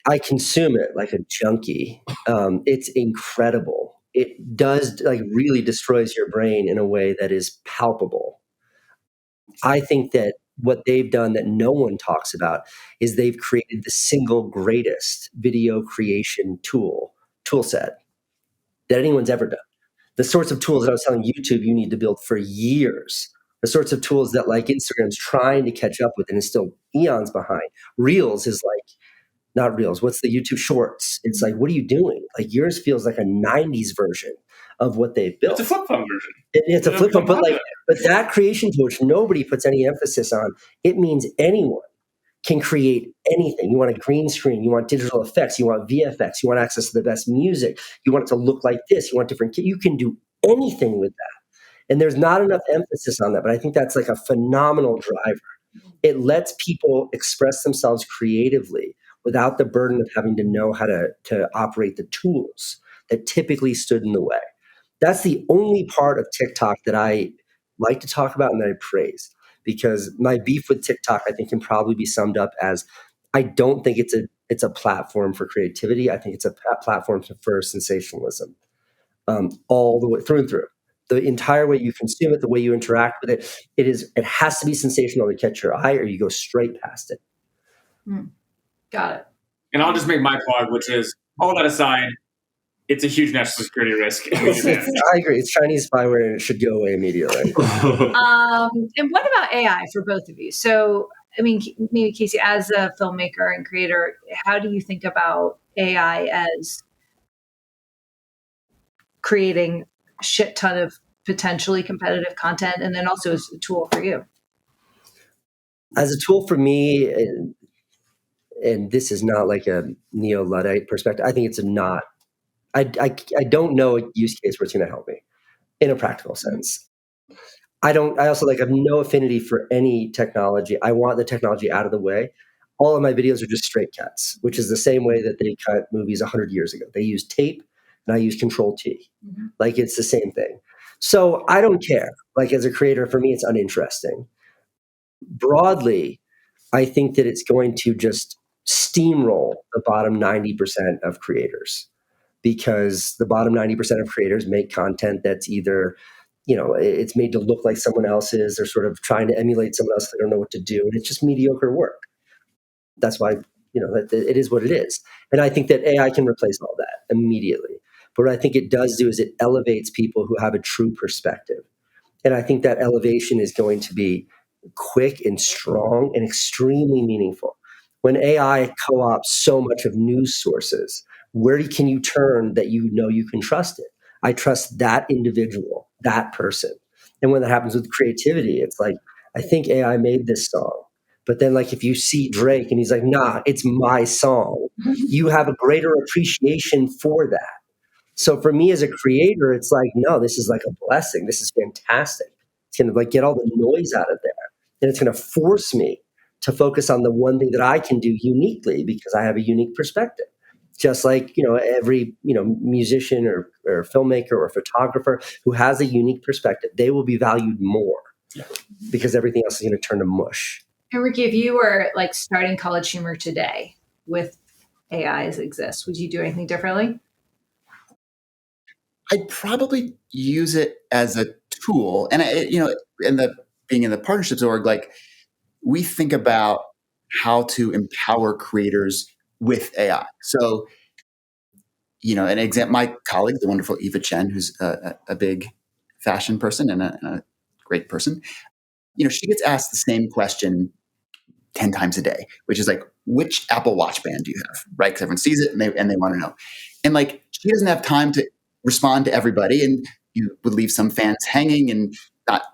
I consume it like a junkie. It's incredible. It does like really destroys your brain in a way that is palpable. I think that what they've done that no one talks about is they've created the single greatest video creation tool set that anyone's ever done. The sorts of tools that I was telling YouTube you need to build for years. The sorts of tools that like Instagram's trying to catch up with and is still eons behind. Reels is like, not Reels, what's the YouTube Shorts? It's like, what are you doing? Like yours feels like a 90s version of what they've built. It's a flip phone version. It's a flip phone, but that creation tool, which nobody puts any emphasis on, it means anyone can create anything. You want a green screen, you want digital effects, you want VFX, you want access to the best music, you want it to look like this, you want different, you can do anything with that. And there's not enough emphasis on that, but I think that's like a phenomenal driver. It lets people express themselves creatively without the burden of having to know how to operate the tools that typically stood in the way. That's the only part of TikTok that I like to talk about and that I praise. Because my beef with TikTok, I think, can probably be summed up as I don't think it's a platform for creativity. I think it's a platform for sensationalism, all the way through and through. The entire way you consume it, the way you interact with it, it has to be sensational to catch your eye, or you go straight past it. Got it. And I'll just make my plug, which is all that aside, it's a huge national security risk. I agree. It's Chinese spyware and it should go away immediately. And what about AI for both of you? So, I mean, maybe Casey, as a filmmaker and creator, how do you think about AI as creating a shit ton of potentially competitive content, and then also as a tool for you? As a tool for me, and this is not like a neo-Luddite perspective, I think it's not. I don't know a use case where it's going to help me in a practical sense. I also have no affinity for any technology. I want the technology out of the way. all of my videos are just straight cuts, which is the same way that they cut movies 100 years ago. They use tape and I use Control T. Like it's the same thing. So I don't care. Like as a creator, for me, it's uninteresting. Broadly, I think that it's going to just steamroll the bottom 90% of creators, because the bottom 90% of creators make content that's either, it's made to look like someone else's. They're sort of trying to emulate someone else. They don't know what to do. And it's just mediocre work. That's why, it is what it is. And I think that AI can replace all that immediately. But what I think it does do is it elevates people who have a true perspective. And I think that elevation is going to be quick and strong and extremely meaningful. When AI co-ops so much of news sources, where can you turn that you can trust it? I trust that individual, that person. And when that happens with creativity, it's like, I think AI made this song. But then like if you see Drake and he's like, nah, it's my song, you have a greater appreciation for that. So for me as a creator, it's like, no, this is like a blessing. This is fantastic. It's going to like get all the noise out of there. And it's going to force me to focus on the one thing that I can do uniquely because I have a unique perspective. Just like, every, musician or filmmaker or photographer who has a unique perspective, they will be valued more because everything else is going to turn to mush. And Ricky, if you were like starting College Humor today with AI as it exists, would you do anything differently? I'd probably use it as a tool. And, being in the partnerships org, like we think about how to empower creators with AI. So, an example, my colleague, the wonderful Eva Chen, who's a big fashion person and a great person, she gets asked the same question 10 times a day, which is like, which Apple Watch band do you have? Right? Because everyone sees it and they want to know. And like, she doesn't have time to respond to everybody. And you would leave some fans hanging and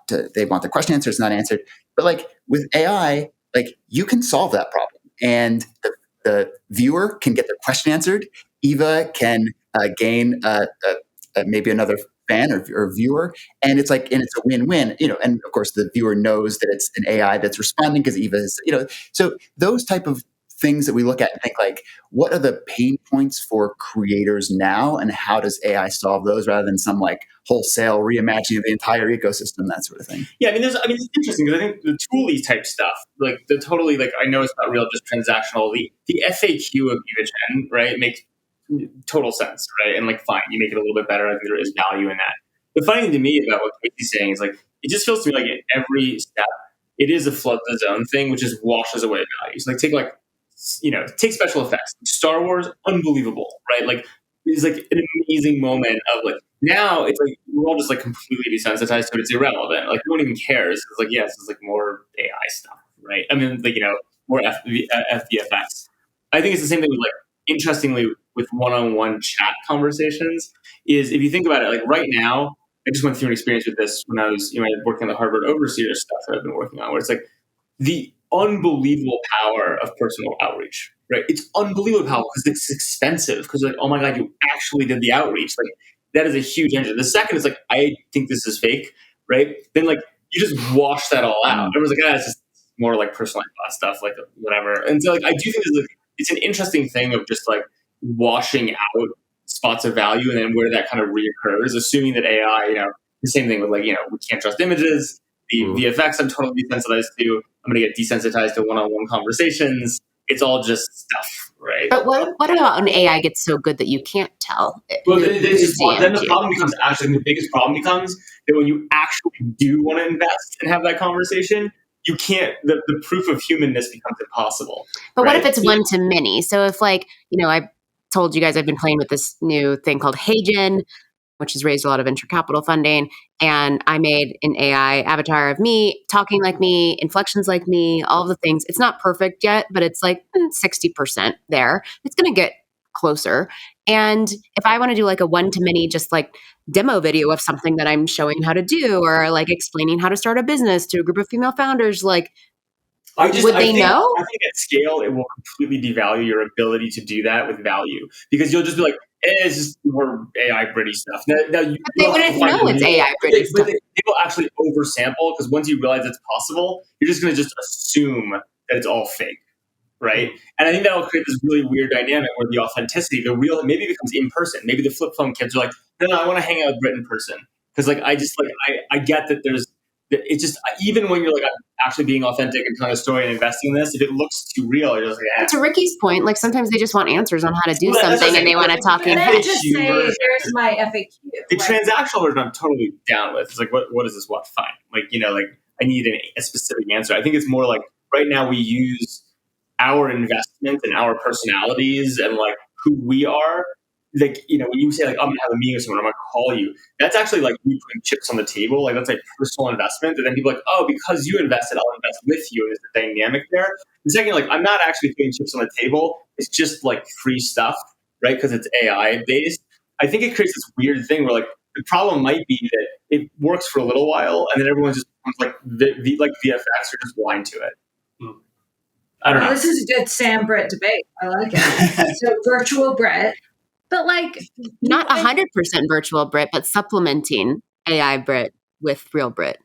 they want the question answered, it's not answered. But like with AI, like you can solve that problem. And the viewer can get their question answered. Eva can gain maybe another fan or viewer, and it's a win-win. And of course the viewer knows that it's an AI that's responding because Eva is. So those type of things that we look at and think like, what are the pain points for creators now, and how does AI solve those, rather than some like wholesale reimagining of the entire ecosystem, that sort of thing. Yeah, it's interesting because I think the toolie type stuff, like the totally like I know it's not real, just transactional. The FAQ of Eva Chen, right, makes total sense, right? And like, fine, you make it a little bit better. I think there is value in that. The funny thing to me about what Casey's saying is like, it just feels to me like in every step, it is a flood the zone thing, which just washes away values. Like take special effects. Star Wars, unbelievable, right? Like it's like an amazing moment of like, now it's like we're all just like completely desensitized to it. It's irrelevant. Like no one even cares. It's like, yes, it's like more AI stuff, right? I mean, like, more FVFX. I think it's the same thing with like, interestingly, with one-on-one chat conversations is, if you think about it, like right now, I just went through an experience with this when I was, working on the Harvard Overseer stuff that I've been working on, where it's like the unbelievable power of personal outreach, right? It's unbelievable powerful because it's expensive. Because like, oh my God, you actually did the outreach. Like that is a huge engine. The second is like, I think this is fake, right? Then like you just wash that all out. Everyone's like, it's just more like personalized stuff, like whatever. And so like, I do think it's an interesting thing of just like washing out spots of value, and then where that kind of reoccurs, assuming that AI, the same thing with like, we can't trust images. The VFX I'm totally desensitized to. I'm going to get desensitized to one-on-one conversations. It's all just stuff, right? But what about when AI gets so good that you can't tell? Well, then the problem becomes, actually, the biggest problem becomes that when you actually do want to invest and have that conversation, you can't, the proof of humanness becomes impossible. But right? What if it's one to many? So if like, I told you guys I've been playing with this new thing called HeyGen, which has raised a lot of venture capital funding. And I made an AI avatar of me, talking like me, inflections like me, all of the things. It's not perfect yet, but it's like 60% there. It's going to get closer. And if I want to do like a one-to-many, just like demo video of something that I'm showing how to do, or like explaining how to start a business to a group of female founders, like, would they know? I think at scale, it will completely devalue your ability to do that with value, because you'll just be like, it's just more AI Britty stuff. Now but they wouldn't know it's AI Britty stuff. But they will actually oversample, because once you realize it's possible, you're just going to just assume that it's all fake. right? And I think that'll create this really weird dynamic where the authenticity, the real, maybe it becomes in person. Maybe the flip phone kids are like, no, I want to hang out with Brit in person. Because like, I get that it's just, even when you're like actually being authentic and telling a story and investing in this, if it looks too real, you're just like, To Ricky's point, like sometimes they just want answers on how to do Well, that's something what I'm and they want to talk And in then FAQ just say, version. here's my FAQ. The Like, transactional version I'm totally down with. It's like, what is this? What? Fine. Like, like I need a specific answer. I think it's more like right now we use our investment and our personalities and like who we are. Like, when you say like, I'm going to have a meeting with someone, I'm going to call you. That's actually like you putting chips on the table. Like that's a personal investment. And then people are like, oh, because you invested, I'll invest with you. And there's a dynamic there. The second, like, I'm not actually putting chips on the table. It's just like free stuff, right? Because it's AI based. I think it creates this weird thing where like the problem might be that it works for a little while and then everyone just becomes like like VFX or just blind to it. I don't know. This is a good Sam Brit debate. I like it. So virtual Brit, but like not 100% virtual Brit, but supplementing AI Brit with real Brit.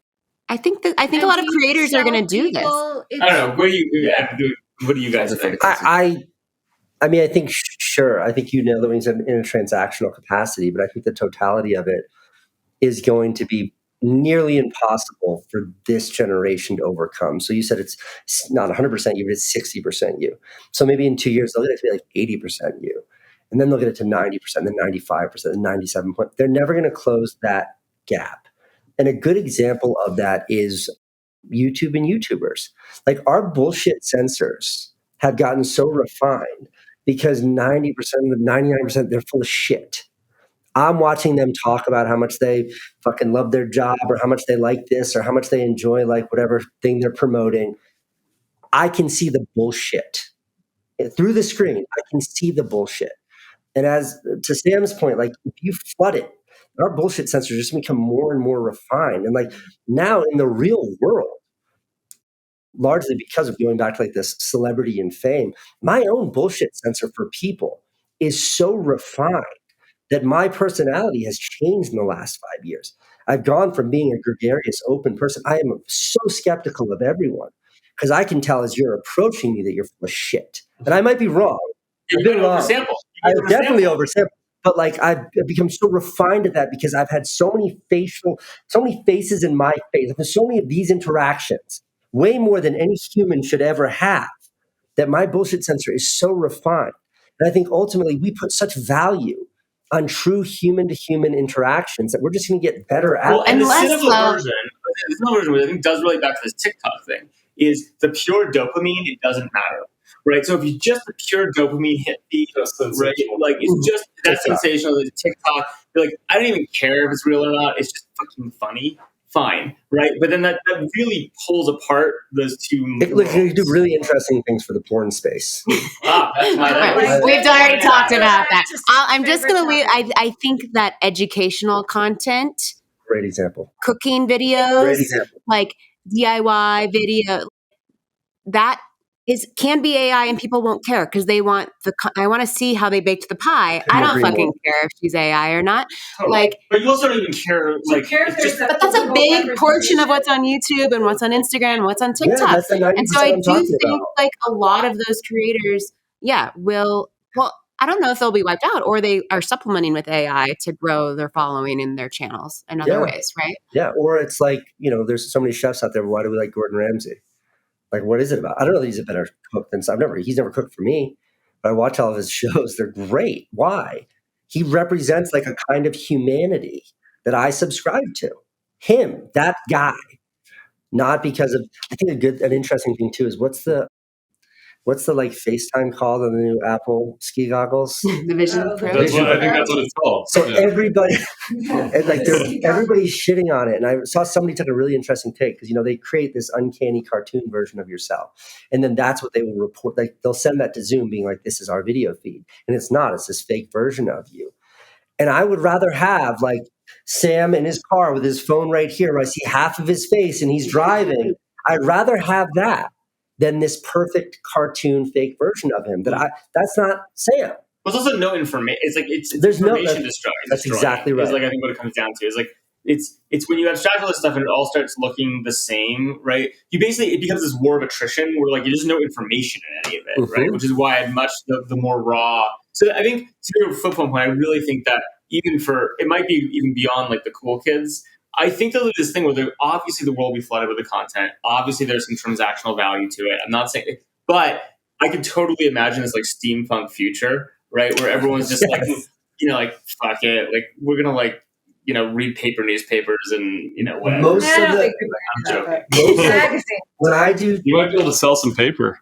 I think a lot of creators are going to do this. I don't know. What do you guys think? I mean, I think sure. I think you nailed it when you said in a transactional capacity, but I think the totality of it is going to be nearly impossible for this generation to overcome. So you said it's not 100% you, but it's 60% you. So maybe in 2 years, they'll get it to be like 80% you. And then they'll get it to 90%, then 95%, then 97%. They're never going to close that gap. And a good example of that is YouTube and YouTubers. Like our bullshit censors have gotten so refined because 90% of 99%, they're full of shit. I'm watching them talk about how much they fucking love their job or how much they like this or how much they enjoy like whatever thing they're promoting. I can see the bullshit. Through the screen, I can see the bullshit. And as to Sam's point, like if you flood it, our bullshit sensors just become more and more refined. And like now in the real world, largely because of going back to like this celebrity and fame, my own bullshit sensor for people is so refined that my personality has changed in the last 5 years. I've gone from being a gregarious, open person. I am so skeptical of everyone because I can tell as you're approaching me that you're full of shit. And I might be wrong. You've been oversampled. I've definitely oversampled. But like I've become so refined at that because I've had so many faces in my face. I've had so many of these interactions, way more than any human should ever have, that my bullshit sensor is so refined. And I think ultimately we put such value on true human-to-human interactions that we're just going to get better at. Well, and the cynical version, which I think does relate back to this TikTok thing, is the pure dopamine. It doesn't matter, right? So if you just the pure dopamine hit feed, right? Like it's just that's sensational. It's TikTok. You're like, I don't even care if it's real or not. It's just fucking funny. Fine, right? But then that really pulls apart those two. Look, you do really interesting things for the porn space. We've already talked about that. I'm just going to leave. I think that educational content, great example, cooking videos, great example, like DIY video, that can be AI and people won't care because they want I want to see how they baked the pie. I don't fucking care if she's AI or not. Totally. Like, but you also don't even care. Like, but that's a big portion of what's on YouTube and what's on Instagram and what's on TikTok. Yeah, and so I do think like a lot of those creators, will. Well, I don't know if they'll be wiped out or they are supplementing with AI to grow their following in their channels in other ways, right? Yeah, or it's like there's so many chefs out there. Why do we like Gordon Ramsay? Like, what is it about? I don't know that he's a better cook than he's never cooked for me, but I watch all of his shows. They're great. Why? He represents like a kind of humanity that I subscribe to. Him, that guy, not because of, I think an interesting thing too is what's the like FaceTime called on the new Apple ski goggles? The Vision Pro. I think that's what it's called. So everybody, and like everybody's shitting on it. And I saw somebody took a really interesting take because they create this uncanny cartoon version of yourself, and then that's what they will report. Like they'll send that to Zoom, being like, "This is our video feed," and it's not. It's this fake version of you. And I would rather have like Sam in his car with his phone right here, where I see half of his face and he's driving. I'd rather have that than this perfect cartoon fake version of him. That's not Sam. There's also no information. It's like there's information destroying. That's exactly right. It's like I think what it comes down to is like it's when you abstract all this stuff and it all starts looking the same, right? It becomes this war of attrition where like there's no information in any of it, right? Which is why I'd much the more raw. So I think to your flip phone point, I really think that it might be even beyond like the cool kids. I think there's this thing where obviously the world will be flooded with the content. Obviously there's some transactional value to it. I'm not saying, but I could totally imagine this like steampunk future, right? Where everyone's just like, like fuck it, like we're gonna like, read paper newspapers and whatever. Most of the when I do, you might be able to sell some paper.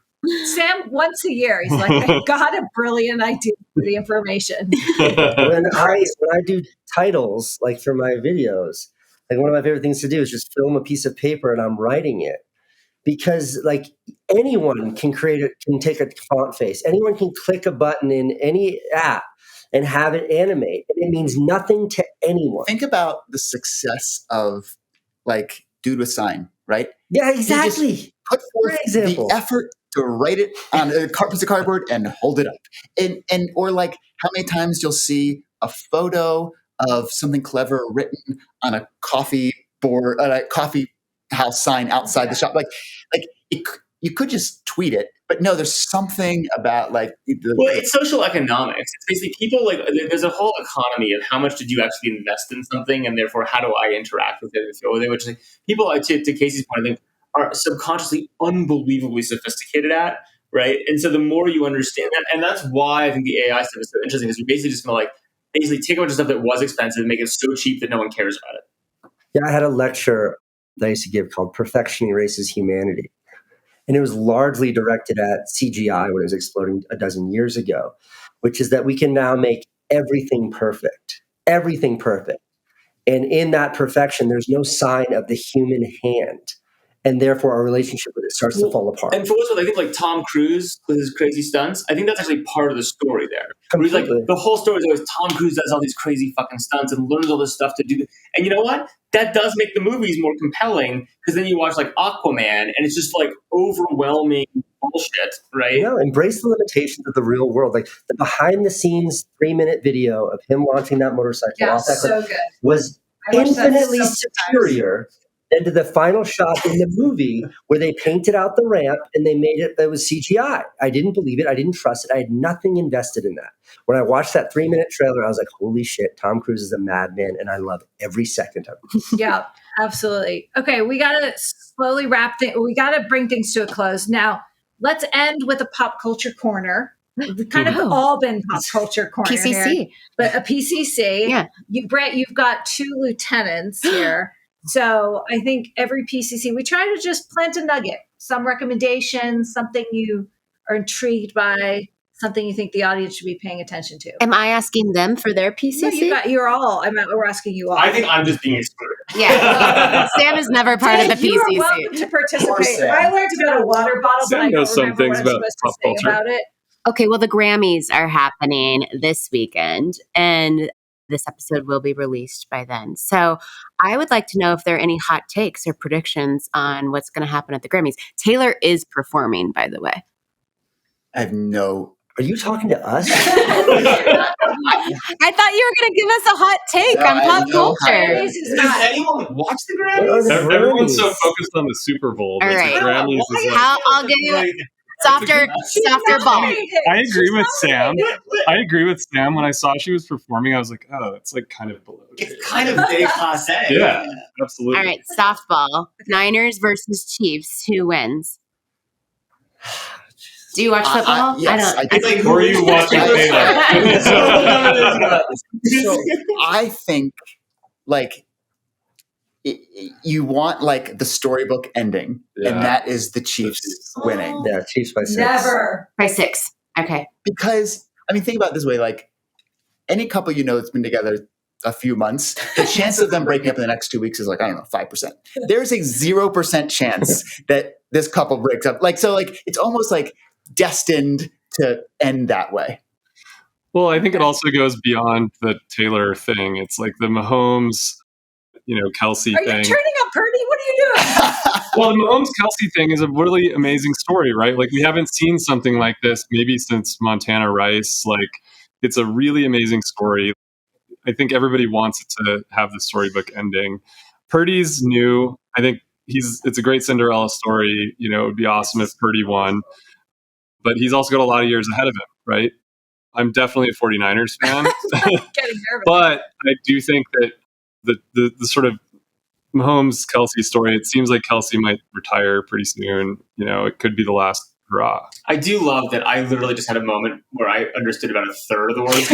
Sam, once a year, he's like, I got a brilliant idea for the information. when I do titles, like for my videos, like one of my favorite things to do is just film a piece of paper and I'm writing it. Because like anyone can take a font face. Anyone can click a button in any app and have it animate. And it means nothing to anyone. Think about the success of like Dude with Sign, right? Yeah, exactly. You just put forth the effort to write it on a piece of cardboard and hold it up. And or like how many times you'll see a photo of something clever written on a coffee house sign outside the shop. Like you could just tweet it, but no, there's something about like it's social economics. It's basically people like there's a whole economy of how much did you actually invest in something, and therefore how do I interact with it and feel with it, which like, people to Casey's point, I think are subconsciously unbelievably sophisticated at, right? And so the more you understand that, and that's why I think the AI stuff is so interesting, is you're basically just gonna take a bunch of stuff that was expensive and make it so cheap that no one cares about it. Yeah, I had a lecture that I used to give called Perfection Erases Humanity. And it was largely directed at CGI when it was exploding a dozen years ago, which is that we can now make everything perfect. And in that perfection, there's no sign of the human hand. And therefore, our relationship with it starts to fall apart. And for what's I think like Tom Cruise with his crazy stunts, I think that's actually part of the story there. He's like, the whole story is always Tom Cruise does all these crazy fucking stunts and learns all this stuff to do. And you know what? That does make the movies more compelling, because then you watch like Aquaman and it's just like overwhelming bullshit, right? No, embrace the limitations of the real world. Like the behind the scenes 3-minute video of him launching that motorcycle off that so good. Was infinitely superior than to the final shot in the movie where they painted out the ramp and they made it was CGI. I didn't believe it. I didn't trust it. I had nothing invested in that. When I watched that 3-minute trailer, I was like, holy shit, Tom Cruise is a madman, and I love every second of it. Yeah, absolutely. Okay, we got to slowly we got to bring things to a close. Now, let's end with a pop culture corner. We've kind of all been pop culture corner PCC. here, but a PCC. Yeah. Brett, you've got 2 lieutenants here. So I think every PCC, we try to just plant a nugget, some recommendations, something you are intrigued by, something you think the audience should be paying attention to. Am I asking them for their PCC? No, you're all. We're asking you all. I think I'm just being excluded. Yeah. Sam is never part of the PCC. You are welcome to participate. I learned about a water bottle, but I don't remember what I'm supposed to say about it. Okay, well, the Grammys are happening this weekend, and this episode will be released by then. So I would like to know if there are any hot takes or predictions on what's going to happen at the Grammys. Taylor is performing, by the way. I have no... Are you talking to us? I thought you were going to give us a hot take on pop culture. Does anyone watch the Grammys? Everyone's so focused on the Super Bowl. All right. The Grammys is I'll give you softer ball. I agree with Sam. When I saw she was performing, I was like, oh, it's like kind of below. It's kind of dépassé. Yeah, absolutely. All right, softball. Niners versus Chiefs. Who wins? Do you watch football? Yes, I don't. I do. Or are you watching Taylor? So I think like you want like the storybook ending, and that is the Chiefs winning. Yeah, Chiefs by 6. Never. By 6. Okay. Because I mean, think about it this way: like any couple that's been together a few months, the chance of them breaking up in the next 2 weeks is like, I don't know, 5%. There's a 0% chance that this couple breaks up. Like, so like, it's almost like destined to end that way. Well, I think it also goes beyond the Taylor thing. It's like the Mahomes, Kelsey thing. Are you turning up Purdy? What are you doing? Well, the Mahomes Kelsey thing is a really amazing story, right? Like we haven't seen something like this maybe since Montana Rice. Like it's a really amazing story. I think everybody wants it to have the storybook ending. Purdy's new. I think it's a great Cinderella story. It would be awesome if Purdy won, but he's also got a lot of years ahead of him, right? I'm definitely a 49ers fan, Getting nervous. but I do think that the sort of Mahomes Kelsey story, it seems like Kelsey might retire pretty soon. It could be the last hurrah. I do love that I literally just had a moment where I understood about a third of the words.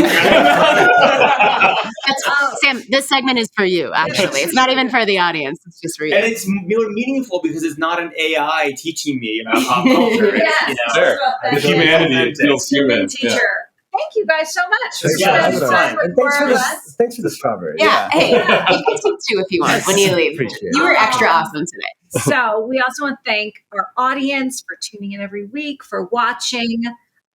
Sam, this segment is for you, actually. It's not even for the audience. It's just for you. And it's more meaningful because it's not an AI teaching me about pop culture. Sure. The humanity, it feels human. Teacher. Yeah. Thank you guys so much. Thanks for the strawberry. Yeah. Hey, you can take 2 if you want when you leave. You were extra awesome today. So we also want to thank our audience for tuning in every week, for watching.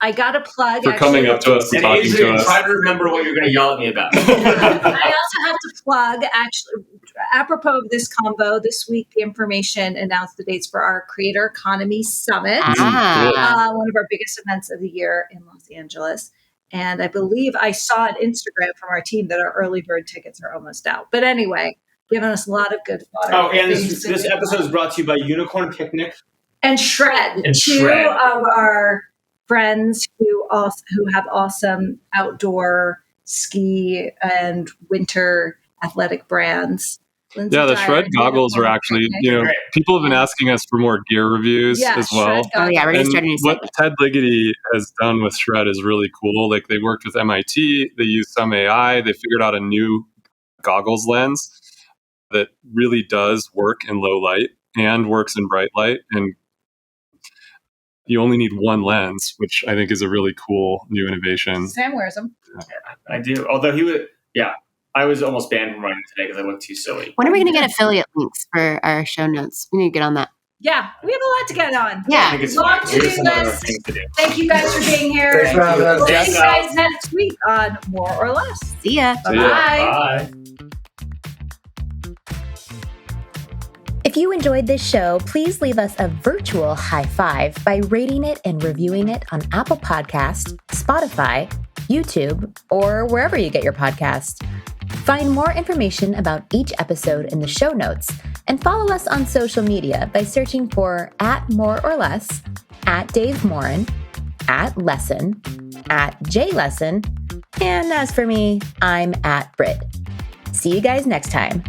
I got a plug. For coming up to us and talking to us. Try to remember what you're going to yell at me about. I also have to plug, actually, apropos of this combo, this week the information announced the dates for our Creator Economy Summit, one of our biggest events of the year in Los Angeles. And I believe I saw on Instagram from our team that our early bird tickets are almost out. But anyway, giving us a lot of good fodder. Oh, and this episode is brought to you by Unicorn Picnic and Shred, two of our friends who have awesome outdoor ski and winter athletic brands. Lindsay the Dyer, Shred goggles are actually, people have been asking us for more gear reviews as well. Oh yeah, we're going to start a new segment. What Ted Ligety has done with Shred is really cool. Like, they worked with MIT, they used some AI, they figured out a new goggles lens that really does work in low light and works in bright light. And you only need one lens, which I think is a really cool new innovation. Sam wears them. I do. Although I was almost banned from running today because I looked too silly. When are we going to get affiliate links for our show notes? We need to get on that. Yeah, we have a lot to get on. Yeah. Long to do list. Thank you guys for being here. Thanks for having us. We'll see you guys next week on More or Less. See ya. Bye-bye. Bye. If you enjoyed this show, please leave us a virtual high five by rating it and reviewing it on Apple Podcasts, Spotify, YouTube, or wherever you get your podcasts. Find more information about each episode in the show notes and follow us on social media by searching for @MoreOrLess, @DaveMorin, @Lesson, @JLesson, and as for me, I'm @Brit. See you guys next time.